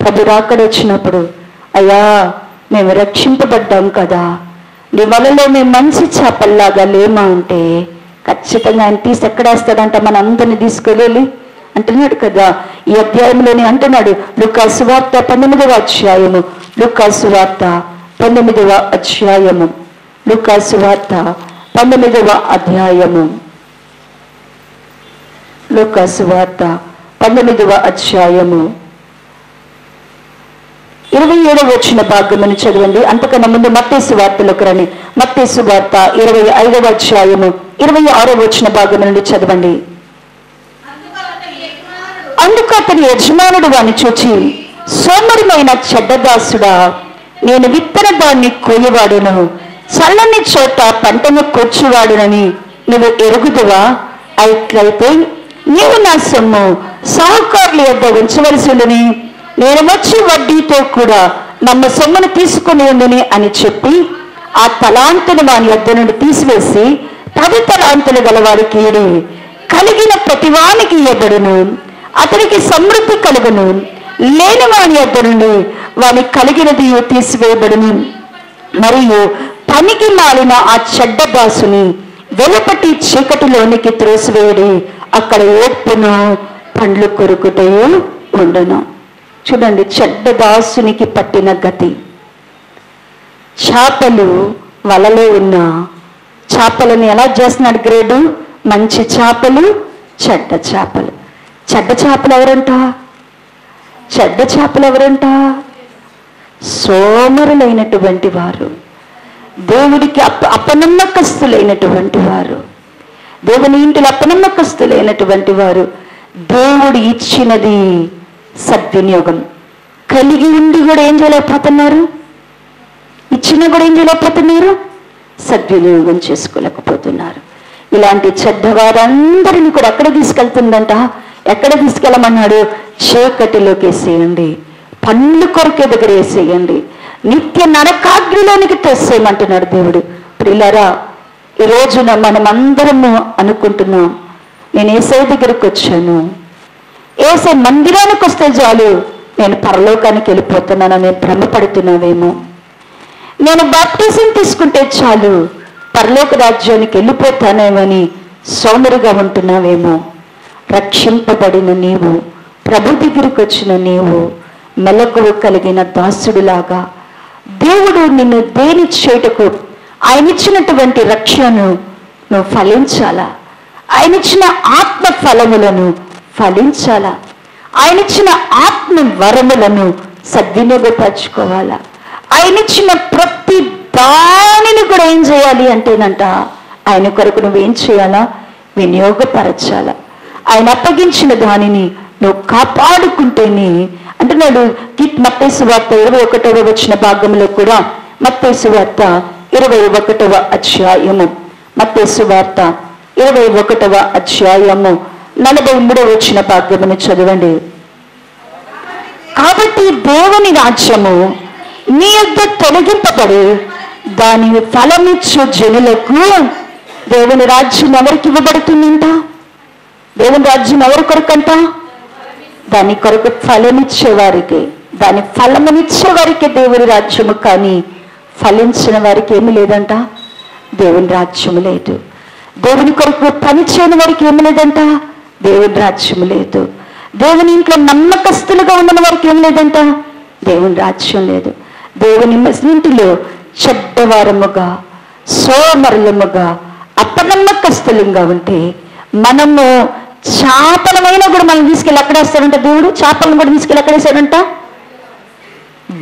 ప్రభు రాకడ వచ్చినప్పుడు, అయ్యా మేము రక్షింపబడ్డాం కదా, నీ వలలో మేము మంచి చేపల్లాగా లేమా అంటే ఖచ్చితంగా ఆయన తీసి ఎక్కడేస్తాడంట? మన అందరిని తీసుకెళ్ళి అంటున్నాడు కదా ఈ అధ్యాయంలోనే అంటున్నాడు. లూకా సువార్త 19వ అధ్యాయము, లూకా సువార్త 19వ అధ్యాయము, లూకా సువార్త 19వ అధ్యాయము, లూకా సువార్త 19వ అధ్యాయము 27వ వచ్చిన భాగమును చదవండి. అంతకన్నా ముందు మత్తయి సువార్తలోకి రండి. మత్తయి సువార్త 25వ అధ్యాయము 26వ వచ్చిన భాగం నుండి చదవండి. అందుకు అతని యజమానుడు వాని చూచి, సోమరిమైన చెడ్డదాసుడా, నేను విత్తన దాన్ని కోయవాడును, చల్లని చోట పంటను కూర్చువాడునని నువ్వు ఎరుగుదువా? అయిట్లయితే నీవు నా సొమ్ము సాహుకారుల యొద్ద ఉంచవలసి ఉందని, నేను వచ్చి వడ్డీతో కూడా నమ్మ సొమ్మును తీసుకుని ఉందని అని చెప్పి ఆ తలాంతును వాని యొద్ద నుండి తీసివేసి 10 తలాంతులు గలవారికి ఇడి, కలిగిన ప్రతివానికి ఇవ్వబడును, అతనికి సమృద్ధి కలుగును, లేని వాని యొద్ద నుండి వాని కలిగినది తీసివేయబడును. మరియు పనికి మాలిన ఆ చెడ్డ దాసుని వెలుపటి చీకటిలోనికి త్రోసివేయడి, అక్కడ ఏడ్పును పండ్లు కొరుకుటయు ఉండను. చూడండి, చెడ్డ దాసునికి పట్టిన గతి. చేపలు వలలో ఉన్న చేపలను ఎలా చేస్తున్నాడు గ్రేడు? మంచి చేపలు, చెడ్డ చేపలు. చెడ్డ చేపలు ఎవరంట? చెడ్డ చేపలు ఎవరంట? సోమరులైనటువంటి వారు, దేవుడికి అపనమ్మకస్తులైనటువంటి వారు, దేవుని ఇంటిలో అపనమ్మకస్తులైనటువంటి వారు. దేవుడు ఇచ్చినది సద్వినియోగం కలిగి ఉండి కూడా ఏం చేయలేకపోతున్నారు? ఇచ్చినా కూడా ఏం చేయలేకపోతున్నారు? సద్వినియోగం చేసుకోలేకపోతున్నారు. ఇలాంటి చెడ్డవారందరినీ కూడా ఎక్కడ తీసుకెళ్తుందంట? ఎక్కడ తీసుకెళ్ళమన్నాడు? చీకటిలోకి వేసేయండి, పండ్లు కొరకే దగ్గర వేసేయండి, నిత్య నరకాగ్నిలోనికి తెచ్చేయమంటున్నాడు దేవుడు. ప్రియులారా, ఈ రోజున మనం అందరము అనుకుంటున్నాం, నేను యేసయ్య దగ్గరికి వచ్చాను, యేసయ్య మందిరానికి వస్తే చాలు నేను పరలోకానికి వెళ్ళిపోతున్నానని భ్రమపడుతున్నావేమో, నేను బాప్టిజం తీసుకుంటే చాలు పరలోక రాజ్యానికి వెళ్ళిపోతానేమని సోమరిగా ఉంటున్నావేమో. రక్షింపబడిన నీవు, ప్రభు దగ్గరికి వచ్చిన నీవు మెలకువ కలిగిన దాసుడిలాగా దేవుడు నిన్ను దేని చేటుకు ఆయన ఇచ్చినటువంటి రక్షణను నువ్వు ఫలించాలా, ఆయన ఇచ్చిన ఆత్మ ఫలములను ఫలించాలా, ఆయన ఇచ్చిన ఆత్మ వరములను సద్వినియోగపరచుకోవాలా. ఆయన ఇచ్చిన ప్రతి దానిని కూడా ఏం చేయాలి అంటేనంట, ఆయన కొరకు నువ్వేం చేయాలా? వినియోగపరచాలా. ఆయన అప్పగించిన దానిని నువ్వు కాపాడుకుంటేనే అంటున్నాడు. మత్తయి సువార్త 21వ వచ్చిన భాగంలో కూడా, మత్తయి సువార్త 21వ అధ్యాయము మత్తయి సువార్త 21వ అధ్యాయము 43వ వచన భాగమును చదవండి. కాబట్టి దేవుని రాజ్యము నీ యొద్ద తొలగింపబడి దాని ఫలమిచ్చు జనులకు, దేవుని రాజ్యం ఎవరికి ఇవ్వబడుతుందంట? దేవుని రాజ్యం ఎవరి కొరకంట? దాని కొరకు ఫలమిచ్చే వారికి, దాని ఫలమునిచ్చే వారికి దేవుని రాజ్యము. కానీ ఫలించిన వారికి ఏమి లేదంట, దేవుని రాజ్యము లేదు. దేవుని కొరకు పని చేయని వారికి ఏమి లేదంట, దేవుని రాజ్యము లేదు. దేవుని ఇంట్లో నమ్మకస్తులుగా ఉన్న వారికి ఏం లేదంట, దేవుని రాజ్యం లేదు. దేవుని ఇంటిలో చెడ్డవారముగా, సోమరులముగా, అపనమ్మకస్తులంగా ఉంటే మనము చేపలమైనా కూడా మనం తీసుకెళ్ళి ఎక్కడ వేస్తాడంట దేవుడు? చేపలను కూడా తీసుకెళ్ళి ఎక్కడ వేసాడంట?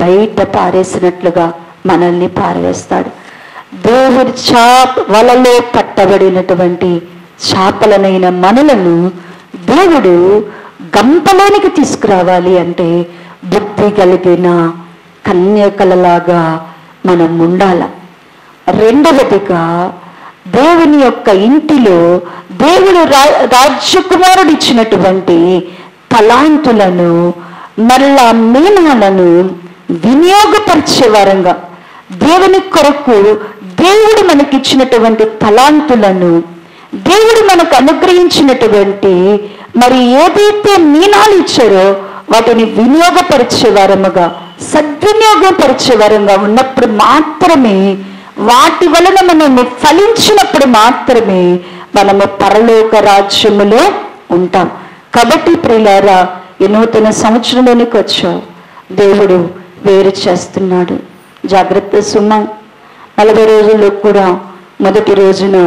బయట పారేసినట్లుగా మనల్ని పారవేస్తాడు. దేవుడి వలలో పట్టబడినటువంటి చేపలనైన మనలను దేవుడు గంపలోనికి తీసుకురావాలి అంటే బుద్ధి కలిగిన కన్యకలలాగా మనం ఉండాల. రెండవదిగా దేవుని యొక్క ఇంటిలో దేవుడు రాజ్యకుమారుడు ఇచ్చినటువంటి తలాంతులను మరలా మీనాలను వినియోగపరిచే వారంగా, దేవుని కొరకు దేవుడు మనకిచ్చినటువంటి తలాంతులను, దేవుడు మనకు అనుగ్రహించినటువంటి మరి ఏదైతే మీనాలు ఇచ్చారో వాటిని వినియోగపరిచే వారముగా, సద్వినియోగపరిచే వారంగా ఉన్నప్పుడు మాత్రమే, వాటి వలన మనము ఫలించినప్పుడు మాత్రమే మనము పరలోక రాజ్యములో ఉంటాం. కాబట్టి ప్రియులారా, ఈ నూతన సంవత్సరంలోనికి వచ్చాం, దేవుడు వేరు చేస్తున్నాడు. జాగ్రత్త సుమా. 40 రోజుల్లో కూడా మొదటి రోజున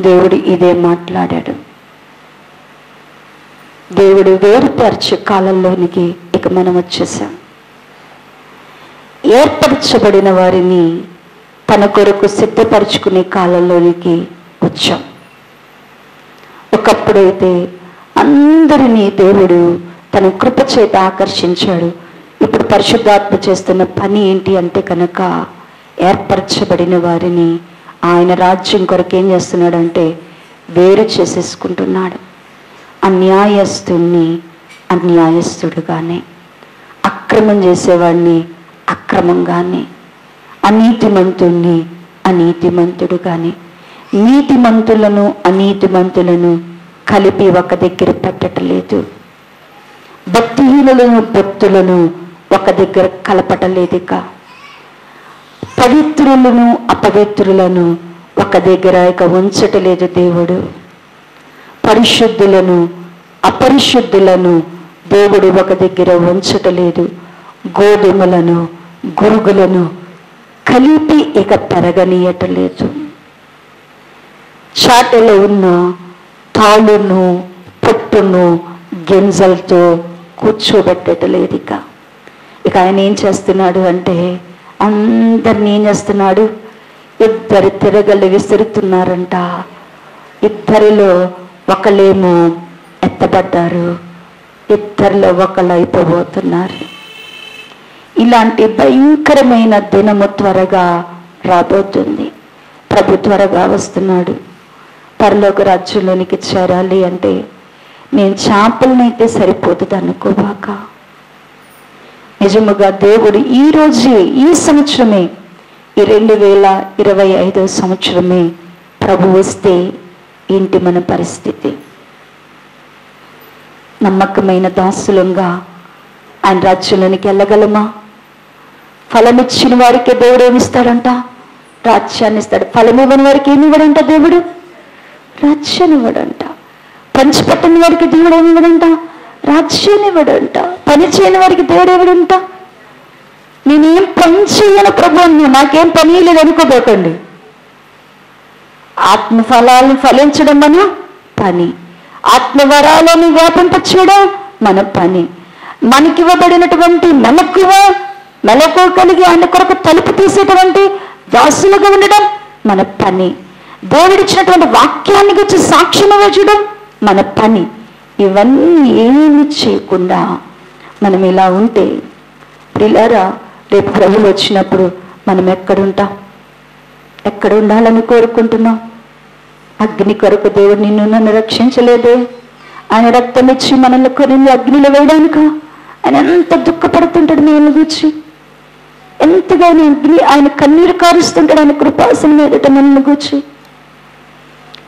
దేవుడు ఇదే మాట్లాడాడు. దేవుడు వేరుపరిచే కాలంలోనికి ఇక మనం వచ్చేసాం. ఏర్పరచబడిన వారిని తన కొరకు సిద్ధపరచుకునే కాలంలోనికి వచ్చాం. ఒకప్పుడైతే అందరినీ దేవుడు తన కృప చేత ఆకర్షించాడు. ఇప్పుడు పరిశుద్ధాత్మ చేస్తున్న పని ఏంటి అంటే కనుక ఏర్పరచబడిన వారిని ఆయన రాజ్యం కొరకు ఏం చేస్తున్నాడంటే వేరు చేసేసుకుంటున్నాడు. అన్యాయస్తుడిని అన్యాయస్తుడుగానే, అక్రమం చేసేవాడిని అక్రమంగానే, అనీతిమంతుణ్ణి అనీతిమంతుడుగానే, నీతిమంతులను అనీతిమంతులను కలిపి ఒక దగ్గర పెట్టట్లేదు. భక్తిహీనులను భక్తులను ఒక దగ్గర కలపటలేదు. ఇక పవిత్రులను అపవిత్రులను ఒక దగ్గర ఇక ఉంచటలేదు దేవుడు. పరిశుద్ధులను అపరిశుద్ధులను దేవుడు ఒక దగ్గర ఉంచటలేదు. గోధుమలను గురుగులను కలిపి ఇక పెరగనీయటలేదు. చాటలో ఉన్న తాళును పొట్టును గింజలతో కూర్చోబెట్టలేదు. ఇక ఆయన ఏం చేస్తున్నాడు అంటే అందరినీ ఏం చేస్తున్నాడు, ఇద్దరు తిరగలు విసురుతున్నారంట. ఇద్దరిలో ఒకళ్ళేమో ఎత్తబడ్డారు, ఇద్దరిలో ఒకళ్ళు అయిపోబోతున్నారు. ఇలాంటి భయంకరమైన దినము త్వరగా రాబోతుంది. ప్రభు త్వరగా వస్తున్నాడు. పరలోక రాజ్యంలోనికి చేరాలి అంటే నేను చేపలనైతే సరిపోతుంది అనుకోబాక. నిజముగా దేవుడు ఈ రోజే, ఈ సంవత్సరమే, ఈ 2025 సంవత్సరమే ప్రభు వస్తే ఏంటి మన పరిస్థితి? నమ్మకమైన దాసులంగా ఆయన రాజ్యంలోనికి వెళ్ళగలమా? ఫలమిచ్చిన వారికి దేవుడు ఏమిస్తాడంట? రాజ్యాన్ని ఇస్తాడు. ఫలం ఇవ్వని వారికి ఏమి ఇవ్వడంట దేవుడు? రాజ్యాన్ని ఇవ్వడంట. పంచిపెట్టని వారికి దేవుడు ఏమి ఇవ్వడంట? రాజ్యాన్ని ఇవ్వడంట. పని చేయని వారికి దేవుడు ఇవ్వడంట. నేనేం పని చేయను ప్రభు అన్నా, నాకేం పని లేదు అనుకోబోకండి. ఆత్మఫలాలను ఫలించడం మన పని, ఆత్మవరాలను వ్యాపింపచేయడం మన పని. మనకివ్వబడినటువంటి మెలకు కలిగి ఆయన కొరకు తలుపు తీసేటువంటి దాసులుగా ఉండడం మన పని. దేవుడిచ్చినటువంటి వాక్యాన్ని గురించి సాక్ష్యం ఇవ్వడం మన పని. ఇవన్నీ ఏమి చేయకుండా మనం ఇలా ఉంటే ప్రియులారా, రేపు ప్రభువు వచ్చినప్పుడు మనం ఎక్కడుంటాం? ఎక్కడ ఉండాలని కోరుకుంటున్నాం? అగ్ని కొరకు దేవుడు నిన్ను నన్ను రక్షించలేదే? ఆయన రక్తం ఇచ్చి మనల్ని కొన్ని అగ్నిలో వేయడానిక? ఆయన ఎంత దుఃఖపడుతుంటాడు నేను గురించి, ఎంతగా ఆయన కన్నీరు కారుస్తుంటాడు ఆయన కృపాసనం ఎదుట నన్ను గూర్చి.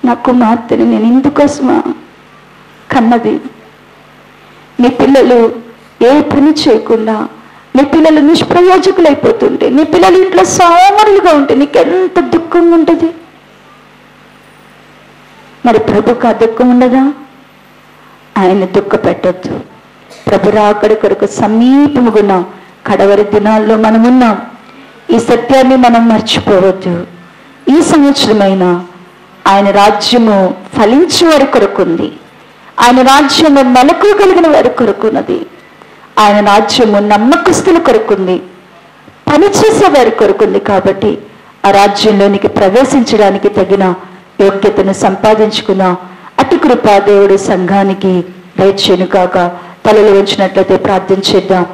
నా కుమార్తెని నేను ఇందుకోసమా కన్నది? నీ పిల్లలు ఏ పని చేయకుండా, నీ పిల్లలు నిష్ప్రయోజకులైపోతుంటే, నీ పిల్లలు ఇంట్లో సోమరులుగా ఉంటే నీకెంత దుఃఖంగా ఉంటుంది. మరి ప్రభుకు ఆ దుఃఖం ఉండదా? ఆయన దుఃఖ పెట్టద్దు. ప్రభు రాకడ కొరకు సమీపముగున్న కడవరి దినాల్లో మనమున్నాం. ఈ సత్యాన్ని మనం మర్చిపోవద్దు. ఈ సంవత్సరమైనా ఆయన రాజ్యము ఫలించే వారి కొరకుంది. ఆయన రాజ్యము మెలకు కలిగిన వారి కొరకున్నది. ఆయన రాజ్యము నమ్మకస్తుల కొరకుంది, పనిచేసే వారి కొరకుంది. కాబట్టి ఆ రాజ్యంలోనికి ప్రవేశించడానికి తగిన యోగ్యతను సంపాదించుకున్న అటు కృపా దేవుడు సంఘానికి దయచేయును కాక. తలలు ఉంచినట్లయితే ప్రార్థన చేద్దాం.